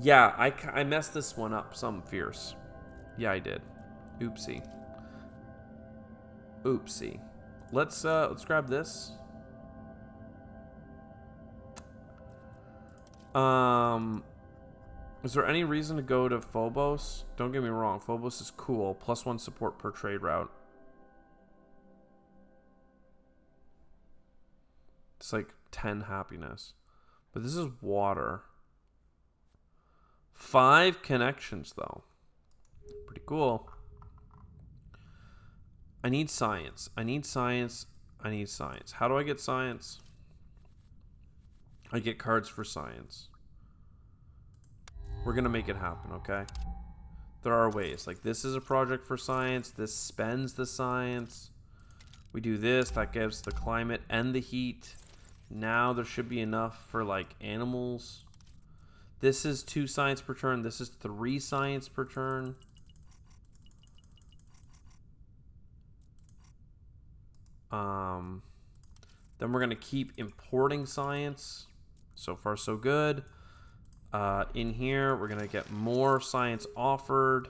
Yeah, I messed this one up some fierce. Yeah, I did. Oopsie. Oopsie. Let's grab this. Is there any reason to go to Phobos? Don't get me wrong, Phobos is cool. +1 support per trade route. It's like 10 happiness. But this is water. 5 connections, though. Pretty cool. I need science. I need science. I need science. How do I get science? I get cards for science. We're going to make it happen, okay? There are ways. Like, this is a project for science. This spends the science. We do this. That gives the climate and the heat. Now there should be enough for, like, animals. This is 2 science per turn. This is 3 science per turn. Then we're going to keep importing science. So far, so good. In here, we're going to get more science offered.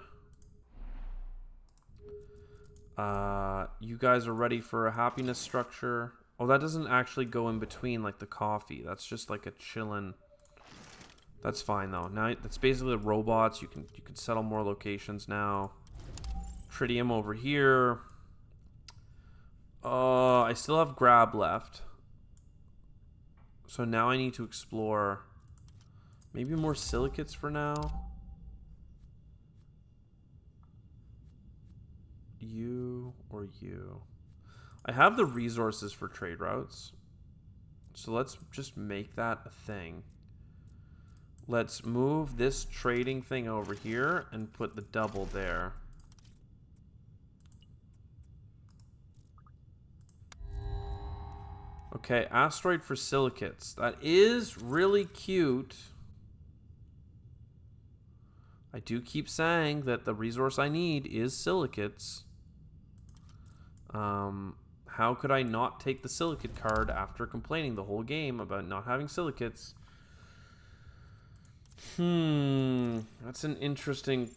You guys are ready for a happiness structure. Oh, that doesn't actually go in between like the coffee. That's just like a chillin'. That's fine though. Now that's basically the robots. You can settle more locations now. Tritium over here. I still have grab left. So now I need to explore maybe more silicates for now. You or you. I have the resources for trade routes. So let's just make that a thing. Let's move this trading thing over here and put the double there. Okay, asteroid for silicates. That is really cute. I do keep saying that the resource I need is silicates. How could I not take the silicate card after complaining the whole game about not having silicates? That's an interesting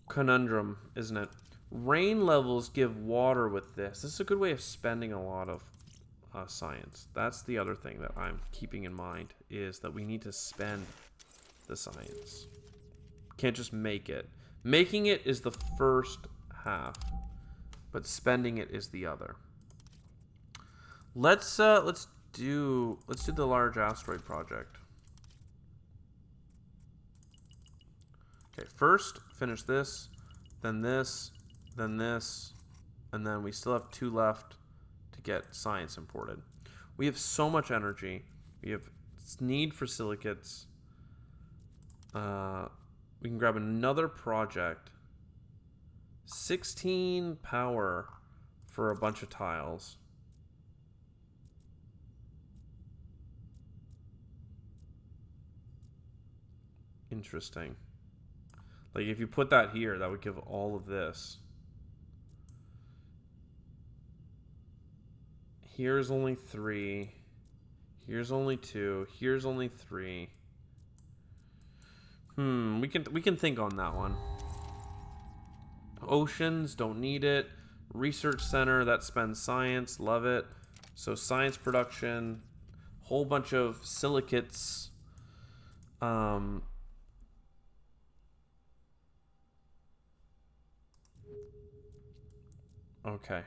conundrum, isn't it? Rain levels give water with this. This is a good way of spending a lot of science. That's the other thing that I'm keeping in mind, is that we need to spend the science. Can't just make it. Making it is the first half, but spending it is the other. Let's do the large asteroid project. Okay, first finish this, then this, then this, and then we still have 2 left to get science imported. We have so much energy. We have need for silicates. We can grab another project. 16 power for a bunch of tiles. Interesting. Like, if you put that here, that would give all of this. Here's only 3. Here's only 2. Here's only 3. We can think on that one. Oceans, don't need it. Research center, that spends science, love it. So science production, whole bunch of silicates. Okay.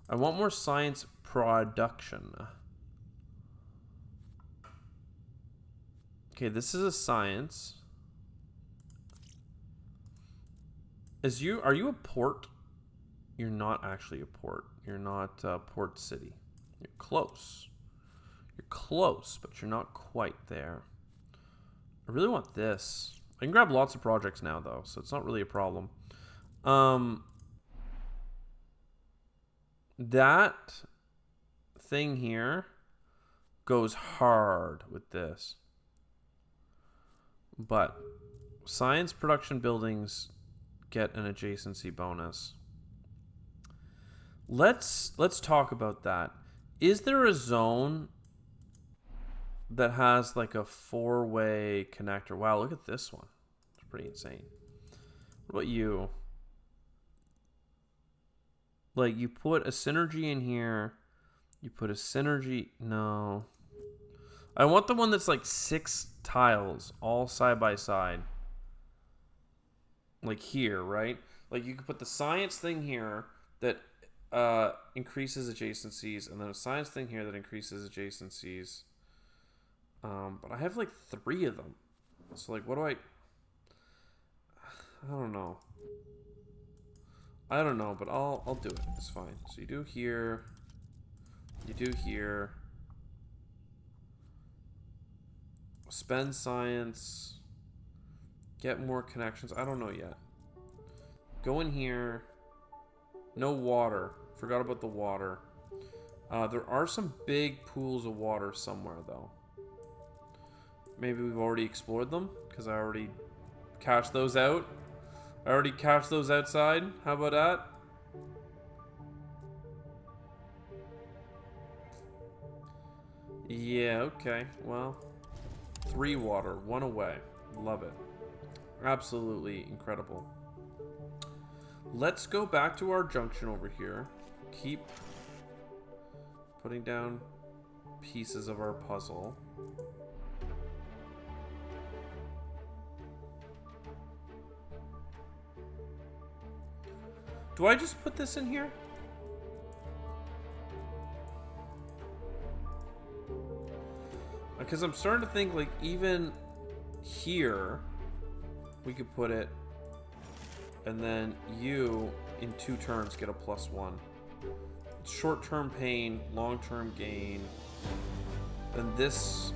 I want more science production. Okay, this is a science. Are you a port? You're not actually a port. You're not port city. You're close. You're close, but you're not quite there. I really want this. I can grab lots of projects now, though, so it's not really a problem. That thing here goes hard with this. But science production buildings get an adjacency bonus. Let's talk about that. Is there a zone that has like a 4-way connector. Wow, look at this one. It's pretty insane. What about you? Like, you put a synergy in here. You put a synergy. No. I want the one that's like 6 tiles all side by side. Like here, right? Like, you could put the science thing here that increases adjacencies, and then a science thing here that increases adjacencies. But I have like 3 of them. So, like, what do I don't know. I don't know, but I'll do it. It's fine. So you do here. You do here. Spend science. Get more connections. I don't know yet. Go in here. No water. Forgot about the water. There are some big pools of water somewhere, though. Maybe we've already explored them, because I already cashed those out. I already cashed those outside. How about that? Yeah, okay. Well, 3 water, 1 away. Love it. Absolutely incredible. Let's go back to our junction over here. Keep putting down pieces of our puzzle. Do I just put this in here? Because I'm starting to think, like, even here, we could put it, and then you, in 2 turns, get a +1. Short-term pain, long-term gain. Then this...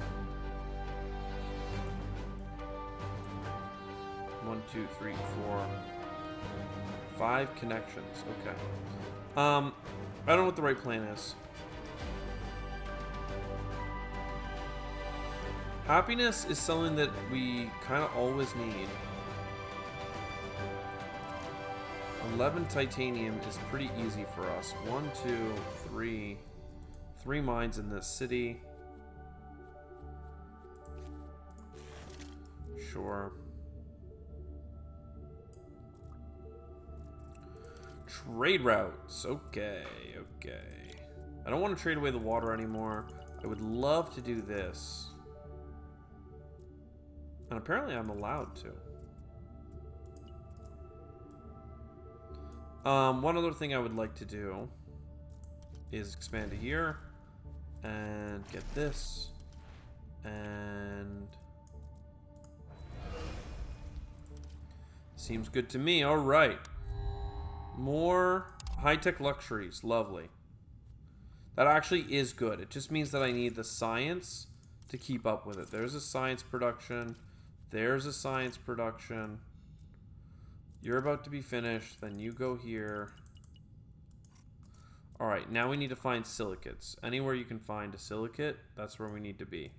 1, 2, 3, 4... 5 connections. Okay. I don't know what the right plan is. Happiness is something that we kind of always need. 11 titanium is pretty easy for us. 1, 2, 3. 3 mines in this city. Sure. Trade routes. Okay, okay. I don't want to trade away the water anymore. I would love to do this. And apparently I'm allowed to. One other thing I would like to do is expand to here and get this and seems good to me. All right. More high-tech luxuries. Lovely. That actually is good. It just means that I need the science to keep up with it. There's a science production. There's a science production. You're about to be finished. Then you go here. Alright, now we need to find silicates. Anywhere you can find a silicate, that's where we need to be.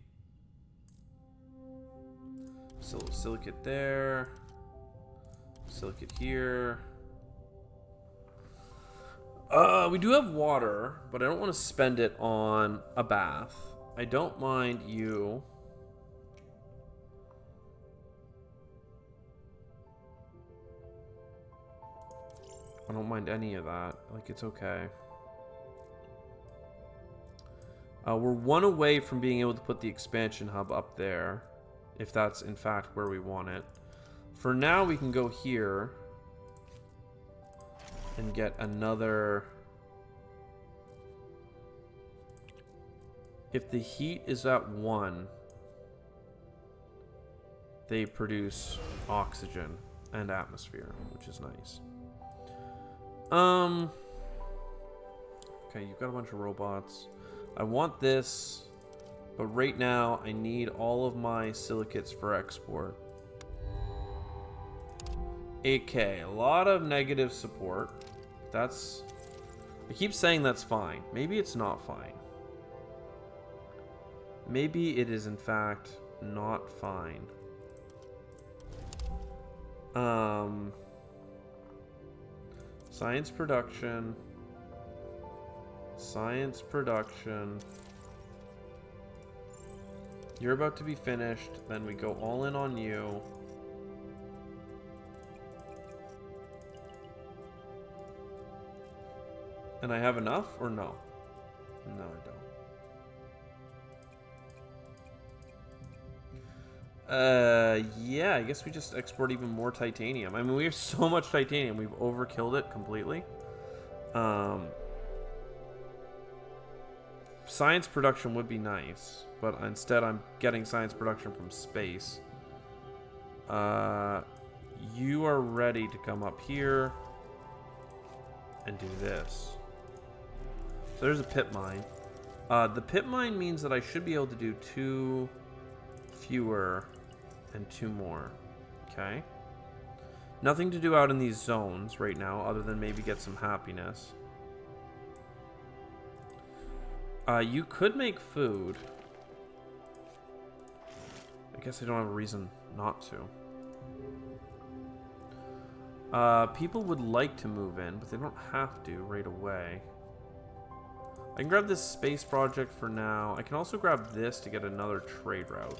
Silicate there. Silicate here. We do have water, but I don't want to spend it on a bath. I don't mind you. I don't mind any of that. Like, it's okay. We're 1 away from being able to put the expansion hub up there, if that's in fact where we want it. For now, we can go here and get another. If the heat is at 1, they produce oxygen and atmosphere, which is nice. Okay, you've got a bunch of robots. I want this, but right now I need all of my silicates for export. 8K, a lot of negative support. That's... I keep saying that's fine. Maybe it's not fine. Maybe it is in fact not fine. Science production. Science production. You're about to be finished. Then we go all in on you. And I have enough or no? No, I don't. Yeah, I guess we just export even more titanium. I mean, we have so much titanium, we've overkilled it completely. Science production would be nice, but instead I'm getting science production from space. You are ready to come up here and do this. So there's a pit mine. The pit mine means that I should be able to do 2 fewer and 2 more. Okay. Nothing to do out in these zones right now other than maybe get some happiness. You could make food. I guess I don't have a reason not to. People would like to move in, but they don't have to right away. I can grab this space project for now. I can also grab this to get another trade route.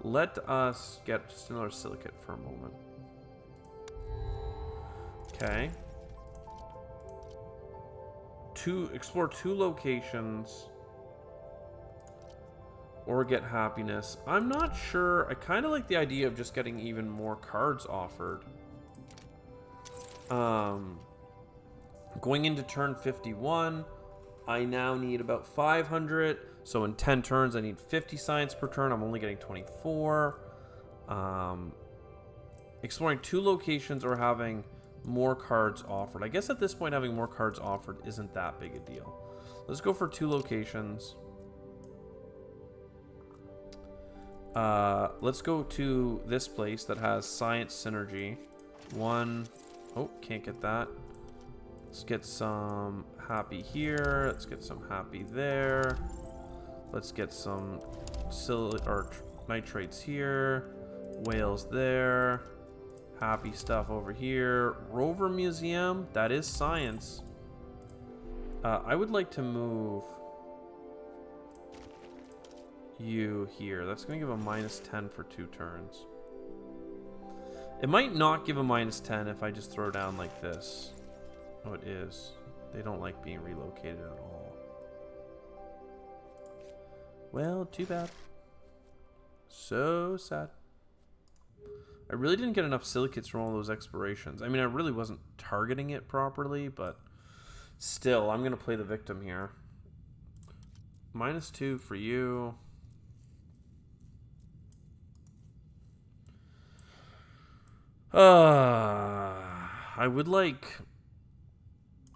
Let us get just another silicate for a moment. Okay. Explore 2 locations. Or get happiness. I'm not sure. I kind of like the idea of just getting even more cards offered. Going into turn 51, I now need about 500. So in 10 turns, I need 50 science per turn. I'm only getting 24. Exploring 2 locations or having more cards offered. I guess at this point, having more cards offered isn't that big a deal. Let's go for 2 locations. Let's go to this place that has science synergy. 1. Oh, can't get that. Let's get some happy here. Let's get some happy there. Let's get some nitrates here. Whales there. Happy stuff over here. Rover Museum. That is science. I would like to move you here. That's going to give a -10 for 2 turns. It might not give a -10 if I just throw down like this. Oh, it is. They don't like being relocated at all. Well, too bad. So sad. I really didn't get enough silicates from all those explorations. I mean, I really wasn't targeting it properly, but still, I'm going to play the victim here. -2 for you. I would like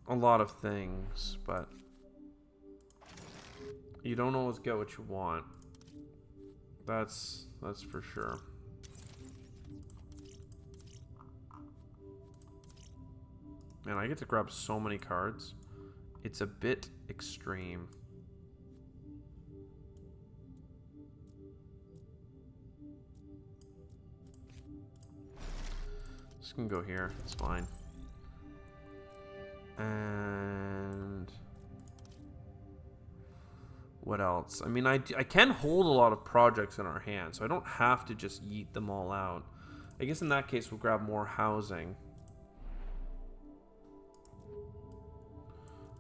a lot of things, but you don't always get what you want. That's for sure. Man, I get to grab so many cards. It's a bit extreme. Just gonna go here. It's fine. And what else? I mean, I can hold a lot of projects in our hand, so I don't have to just yeet them all out. I guess in that case, we'll grab more housing.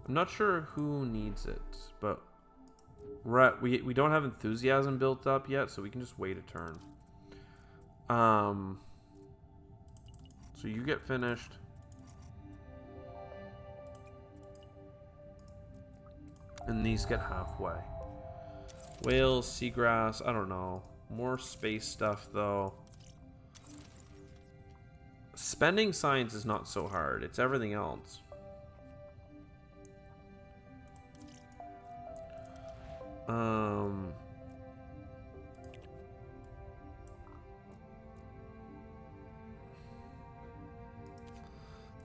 I'm not sure who needs it, but we don't have enthusiasm built up yet, so we can just wait a turn. So you get finished. And these get halfway. Whales, seagrass, I don't know. More space stuff, though. Spending science is not so hard. It's everything else.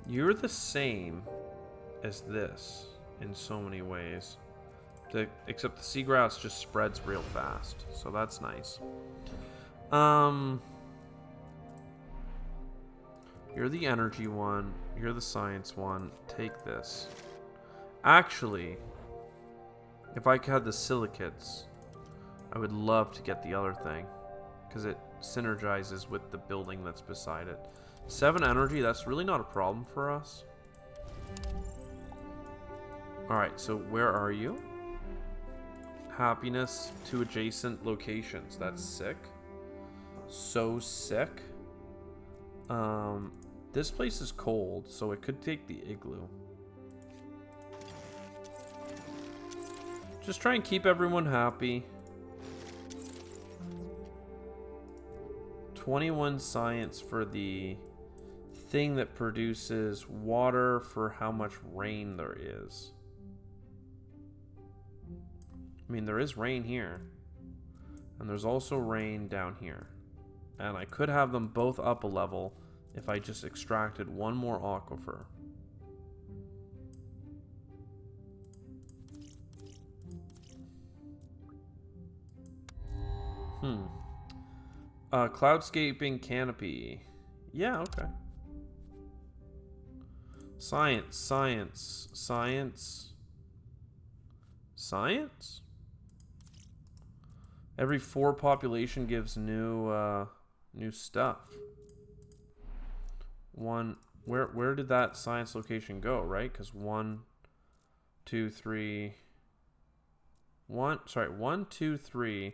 You're the same as this in so many ways. Except the seagrass just spreads real fast, so that's nice. You're the energy one. You're the science one. Take this. Actually, if I had the silicates, I would love to get the other thing, because it synergizes with the building that's beside it. 7 energy, that's really not a problem for us. Alright, so where are you? Happiness to adjacent locations. That's sick. So sick. This place is cold, so it could take the igloo. Just try and keep everyone happy. 21 science for the thing that produces water for how much rain there is. I mean, there is rain here. And there's also rain down here. And I could have them both up a level if I just extracted one more aquifer. Cloudscaping canopy. Yeah, okay. Science, science, science. Science? Every 4 population gives new stuff. Where did that science location go, right? Because 1, 2, 3. 1, 2, 3.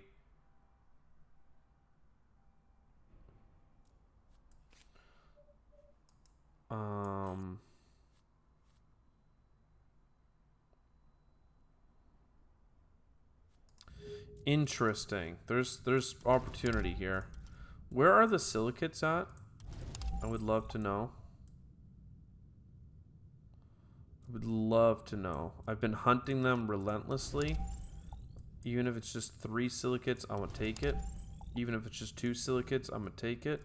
Interesting. There's opportunity here. Where are the silicates at? I would love to know. I would love to know. I've been hunting them relentlessly. Even if it's just 3 silicates, I'm gonna take it. Even if it's just 2 silicates, I'm gonna take it.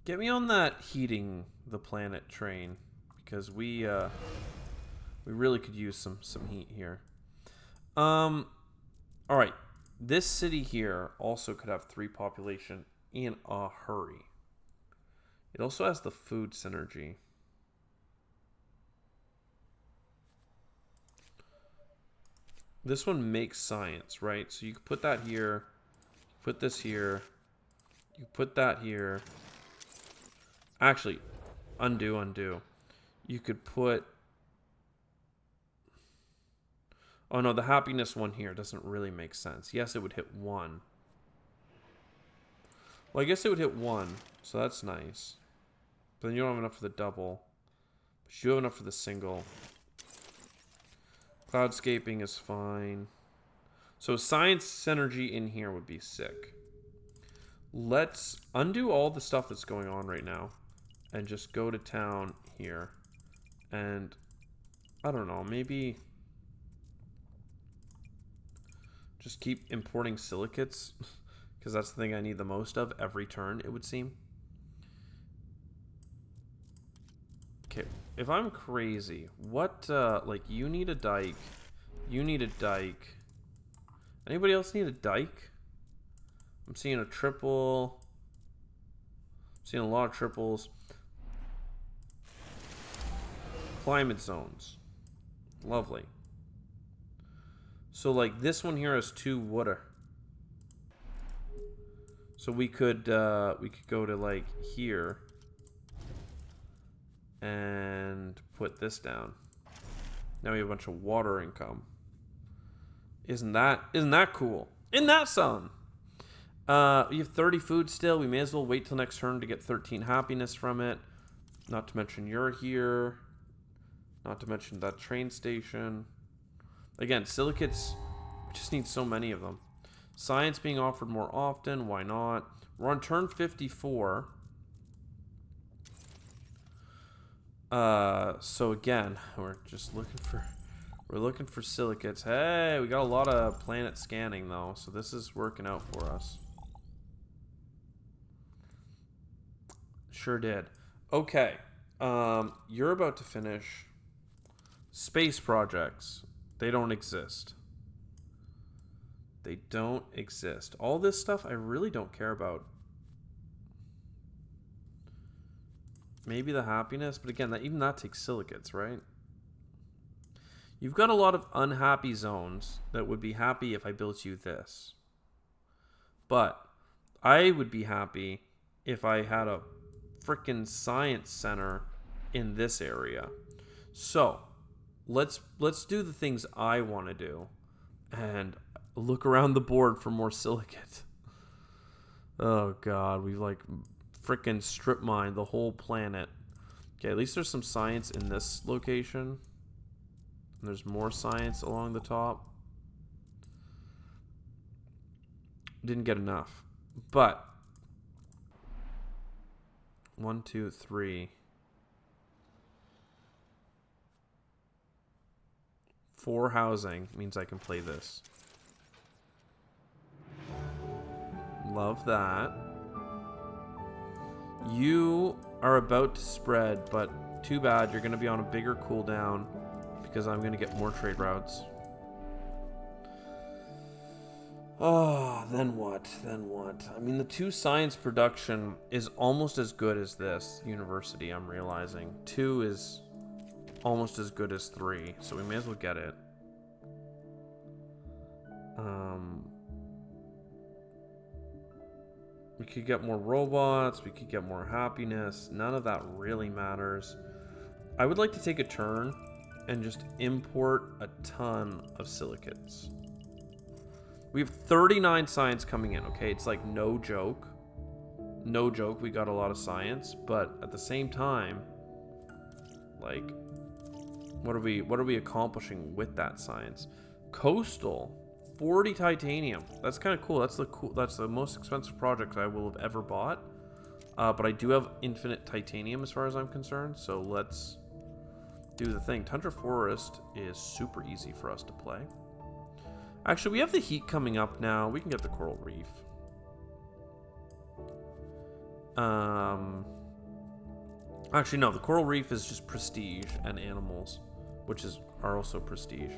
Get me on that heating the planet train, because we really could use some heat here. All right, this city here also could have 3 population in a hurry. It also has the food synergy. This one makes science, right? So you could put that here, put this here, you put that here. Actually, undo. You could put... Oh no, the happiness one here doesn't really make sense. Yes, it would hit 1. Well, I guess it would hit 1, so that's nice. But then you don't have enough for the double. But you have enough for the single. Cloudscaping is fine. So science synergy in here would be sick. Let's undo all the stuff that's going on right now. And just go to town here. And I don't know, maybe just keep importing silicates. Because that's the thing I need the most of every turn, it would seem. Okay, if I'm crazy, what, like, you need a dike. You need a dike. Anybody else need a dike? I'm seeing a triple. I'm seeing a lot of triples. Climate zones. Lovely. So, like, this one here has 2 water. So we could go to, like, here and put this down. Now we have a bunch of water income. Isn't that cool? Isn't that something? We have 30 food still. We may as well wait till next turn to get 13 happiness from it. Not to mention you're here. Not to mention that train station. Again, silicates, we just need so many of them. Science being offered more often, why not? We're on turn 54. So again, we're looking for silicates. Hey, we got a lot of planet scanning though, so this is working out for us. Sure did. Okay. You're about to finish space projects. They don't exist. They don't exist. All this stuff I really don't care about. Maybe the happiness, but again, even that takes silicates, right? You've got a lot of unhappy zones that would be happy if I built you this. But I would be happy if I had a frickin' science center in this area. So, let's do the things I want to do and look around the board for more silicate. Oh god, we've like frickin' strip mined the whole planet. Okay, at least there's some science in this location. And there's more science along the top. Didn't get enough. But 1, 2, 3, 4 housing means I can play this. Love that. You are about to spread, but too bad. You're going to be on a bigger cooldown because I'm going to get more trade routes. Oh, then what? Then what? I mean, the 2 science production is almost as good as this university, I'm realizing. 2 is almost as good as 3, so we may as well get it. We could get more robots, we could get more happiness. None of that really matters. I would like to take a turn and just import a ton of silicates. We have 39 science coming in, okay? It's like no joke. No joke, we got a lot of science, but at the same time, like, what are we accomplishing with that science? Coastal, 40 titanium. That's kind of cool. That's the most expensive project I will have ever bought. But I do have infinite titanium as far as I'm concerned, so let's do the thing. Tundra Forest is super easy for us to play. Actually, we have the heat coming up now. We can get the coral reef. Actually, no. The coral reef is just prestige and animals, which are also prestige.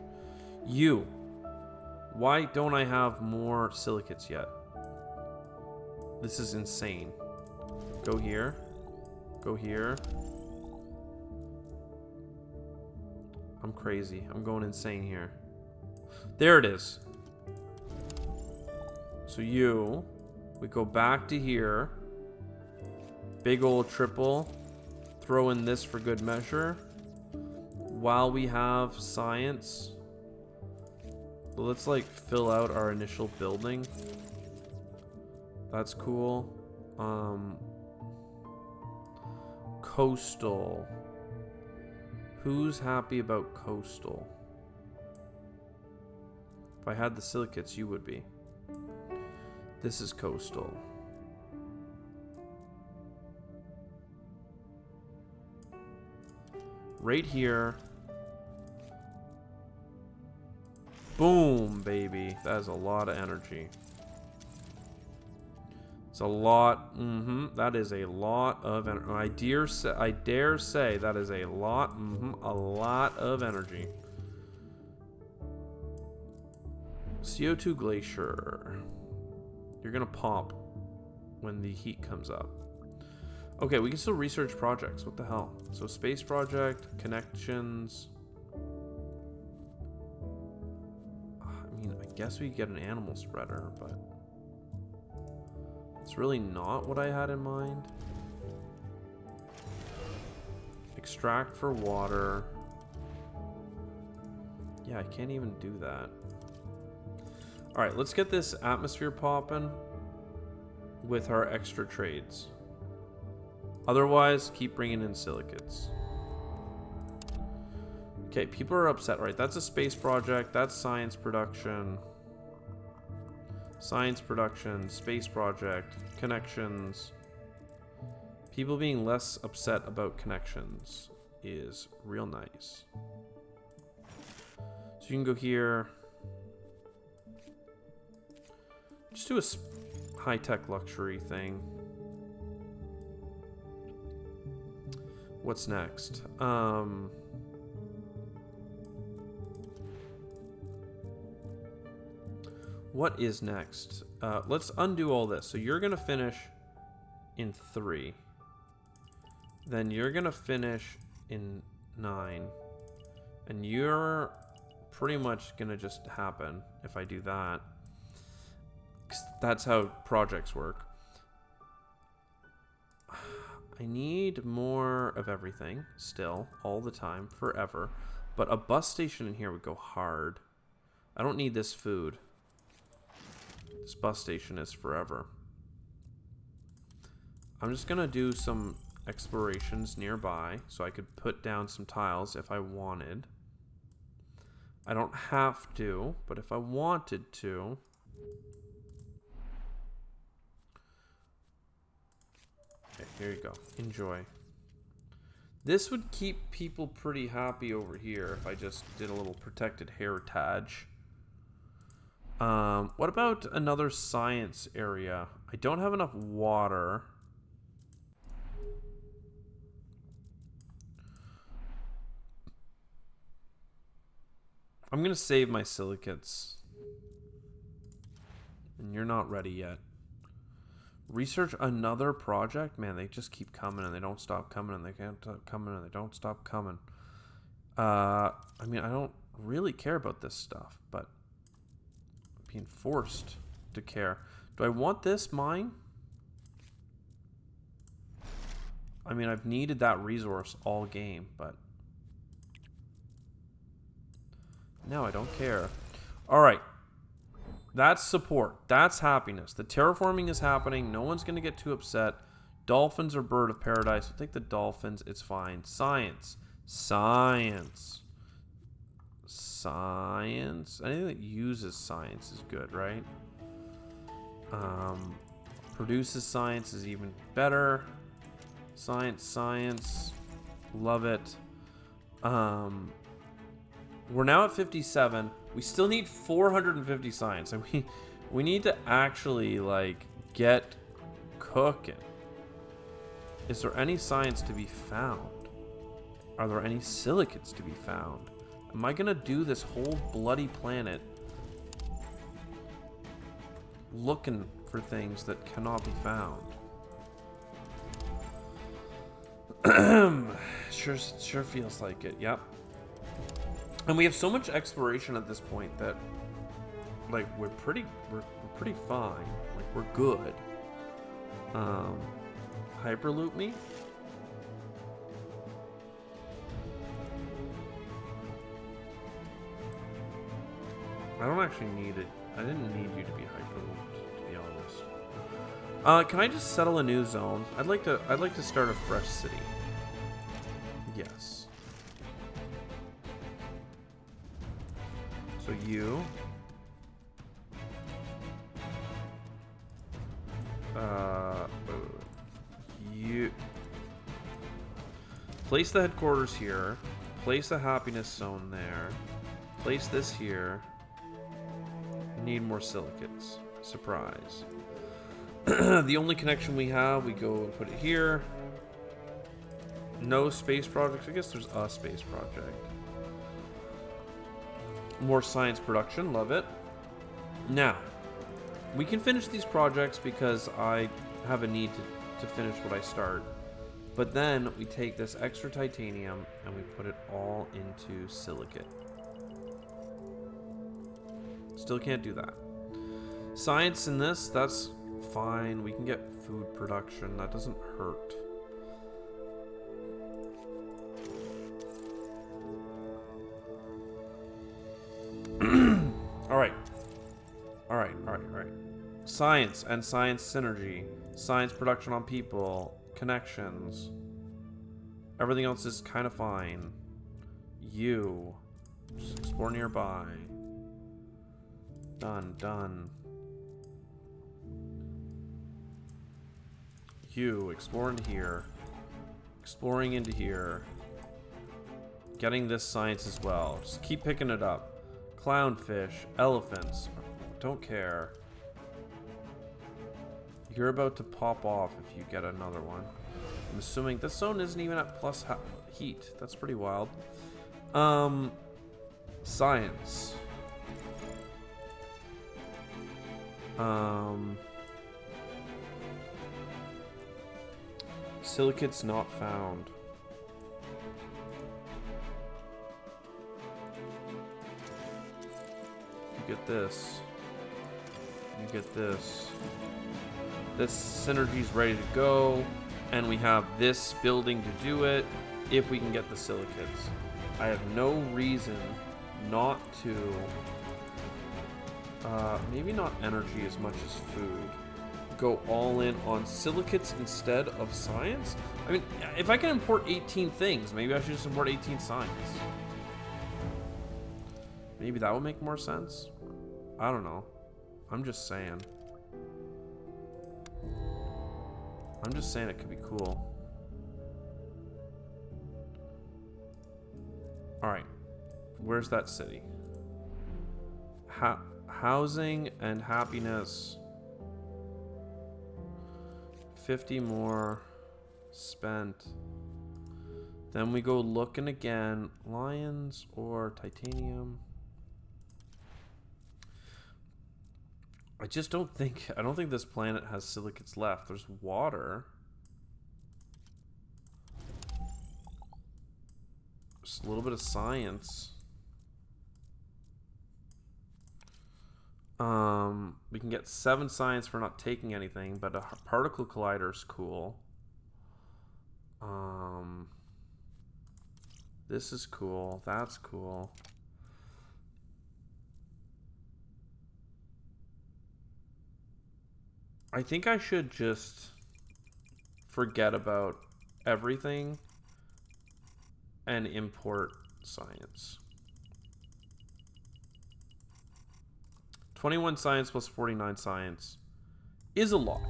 Why don't I have more silicates yet? This is insane. Go here. Go here. I'm crazy. I'm going insane here. There it is. So we go back to here. Big old triple. Throw in this for good measure. While we have science. Let's like fill out our initial building. That's cool. Coastal. Who's happy about coastal? If I had the silicates, you would be. This is coastal. Right here. Boom, baby. That is a lot of energy. It's a lot. That is a lot of energy. I dare say that is a lot. A lot of energy. CO2 glacier. You're gonna pop when the heat comes up. Okay, we can still research projects. What the hell? So space project, connections. I mean, I guess we get an animal spreader, but it's really not what I had in mind. Extract for water. Yeah, I can't even do that. All right, let's get this atmosphere popping with our extra trades. Otherwise, keep bringing in silicates. Okay, people are upset, right? That's a space project. That's science production. Science production, space project, connections. People being less upset about connections is real nice. So you can go here. Just do a high-tech luxury thing. What's next? What is next? Let's undo all this. So you're going to finish in 3. Then you're going to finish in 9. And you're pretty much gonna just happen if I do that. 'Cause that's how projects work. I need more of everything still, all the time, forever. But a bus station in here would go hard. I don't need this food. This bus station is forever. I'm just gonna do some explorations nearby so I could put down some tiles if I wanted. I don't have to, but if I wanted to. Okay, here you go. Enjoy. This would keep people pretty happy over here if I just did a little protected heritage. What about another science area? I don't have enough water. I'm going to save my silicates. And you're not ready yet. Research another project? Man, they just keep coming and they don't stop coming and they can't stop coming and they don't stop coming. I mean, I don't really care about this stuff, but I'm being forced to care. Do I want this mine? I mean, I've needed that resource all game, but no, I don't care. All right. That's support. That's happiness. The terraforming is happening. No one's going to get too upset. Dolphins are bird of paradise. We'll take the dolphins. It's fine. Science. Science. Science. Anything that uses science is good, right? Produces science is even better. Science, science. Love it. We're now at 57. We still need 450 science. And we need to actually, like, get cooking. Is there any science to be found? Are there any silicates to be found? Am I gonna do this whole bloody planet looking for things that cannot be found? Sure feels like it. Yep. And we have so much exploration at this point that, like, we're pretty fine. Like, we're good. Hyperloop me? I don't actually need it. I didn't need you to be hyperlooped, to be honest. Can I just settle a new zone? I'd like to start a fresh city. Yes. So you. You. Place the headquarters here. Place a happiness zone there. Place this here. Need more silicates. Surprise. The only connection we have, we go and put it here. No space projects. I guess there's a space project. More science production. Love it. Now, we can finish these projects because I have a need to finish what I start. But then we take this extra titanium and we put it all into silicate. Still can't do that. Science in this, that's fine. We can get food production. That doesn't hurt. All right. Science and science synergy. Science production on people. Connections. Everything else is kind of fine. You. Just explore nearby. Done. You. Explore into here. Exploring into here. Getting this science as well. Just keep picking it up. Clownfish. Elephants. Don't care. You're about to pop off if you get another one. I'm assuming this zone isn't even at plus heat. That's pretty wild. Science. Silicates not found. this. You get this. This synergy's ready to go. And we have this building to do it if we can get the silicates. I have no reason not to... maybe not energy as much as food. Go all in on silicates instead of science? I mean, if I can import 18 things, maybe I should just import 18 science. Maybe that would make more sense. I don't know. I'm just saying. I'm just saying it could be cool. Alright. Where's that city? Housing and happiness. 50 more spent. Then we go looking again. Lions or titanium? I just don't think... I don't think this planet has silicates left. There's water. Just a little bit of science. We can get 7 science for not taking anything, but a particle collider is cool. This is cool. That's cool. I think I should just forget about everything and import science. 21 science plus 49 science is a lot.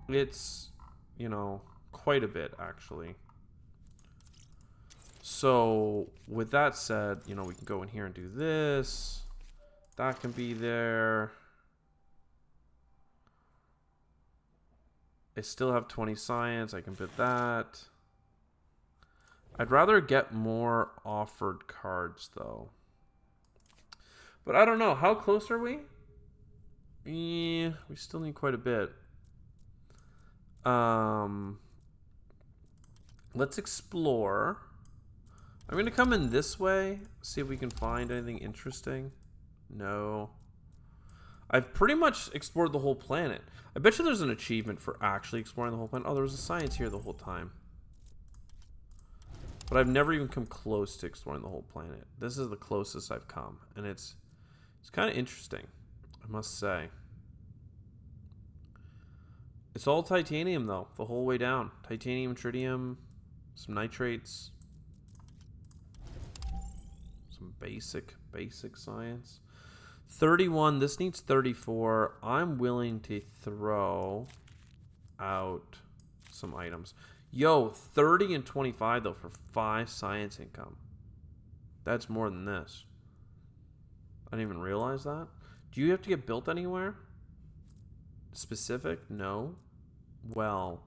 It's, you know, quite a bit, actually. So, with that said, you know, we can go in here and do this. That can be there. I still have 20 science. I can put that. I'd rather get more offered cards, though. But I don't know. How close are we? Yeah, we still need quite a bit. Let's explore. I'm going to come in this way. See if we can find anything interesting. No. I've pretty much explored the whole planet. I bet you there's an achievement for actually exploring the whole planet. Oh, there was a science here the whole time. But I've never even come close to exploring the whole planet. This is the closest I've come. And it's kind of interesting, I must say. It's all titanium, though, the whole way down. Titanium, tritium, some nitrates. Some basic science. 31. This needs 34. I'm willing to throw out some items. Yo, 30 and 25, though, for 5 science income. That's more than this. I didn't even realize that. Do you have to get built anywhere? Specific? No. Well,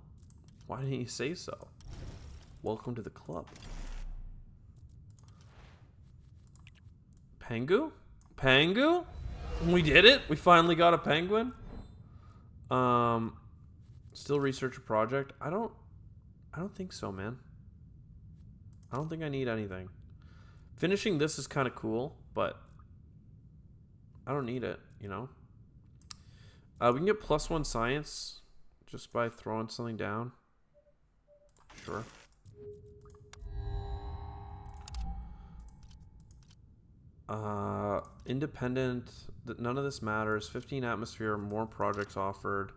why didn't you say so? Welcome to the club. Pengu? Pengu? We did it. We finally got a penguin. Still research a project. I don't think so, man. I don't think I need anything. Finishing this is kind of cool, but I don't need it, you know? We can get +1 science just by throwing something down. Sure. Independent. None of this matters. 15 atmosphere. More projects offered.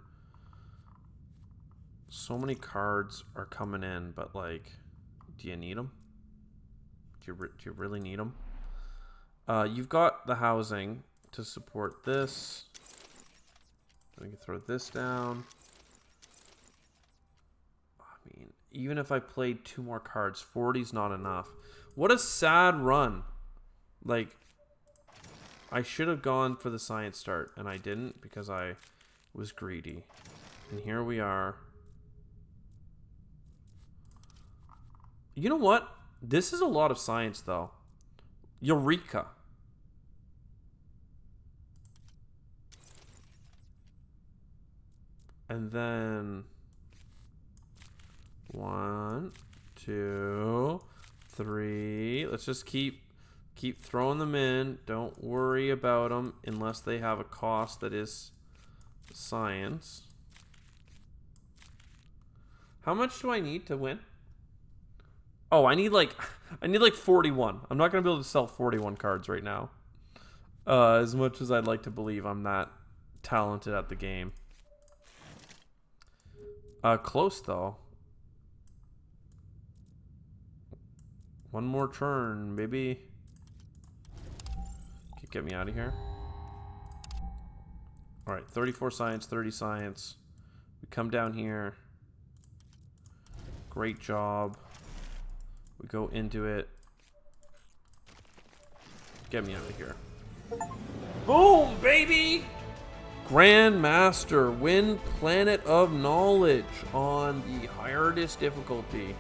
So many cards are coming in, but like, do you need them? Do you really need them? You've got the housing to support this. We can throw this down. I mean, even if I played 2 more cards, 40's not enough. What a sad run. Like, I should have gone for the science start, and I didn't because I was greedy. And here we are. You know what? This is a lot of science, though. Eureka. And then 1, 2, 3. Let's just keep Keep throwing them in. Don't worry about them unless they have a cost that is science. How much do I need to win? Oh, I need like 41. I'm not gonna be able to sell 41 cards right now. As much as I'd like to believe I'm that talented at the game. Close though. One more turn, baby. Get me out of here. Alright, 34 science, 30 science. We come down here. Great job. We go into it. Get me out of here. Boom, baby! Grandmaster, win Planet of Knowledge on the hardest difficulty.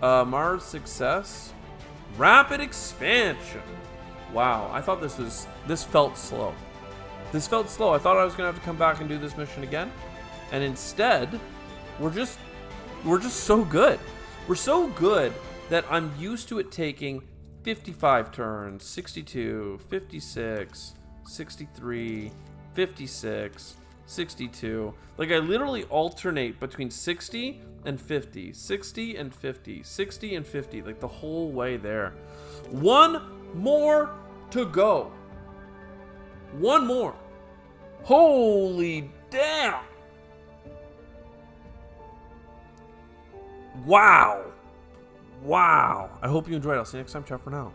Mars success. Rapid expansion. Wow, I thought this felt slow. This felt slow. I thought I was gonna have to come back and do this mission again. And instead, we're just so good. We're so good that I'm used to it taking 55 turns, 62, 56, 63, 56, 62. Like I literally alternate between 60 and 50, 60 and 50, 60 and 50, like the whole way there. One more to go. One more. Holy damn. Wow. Wow. I hope you enjoyed. I'll see you next time. Ciao for now.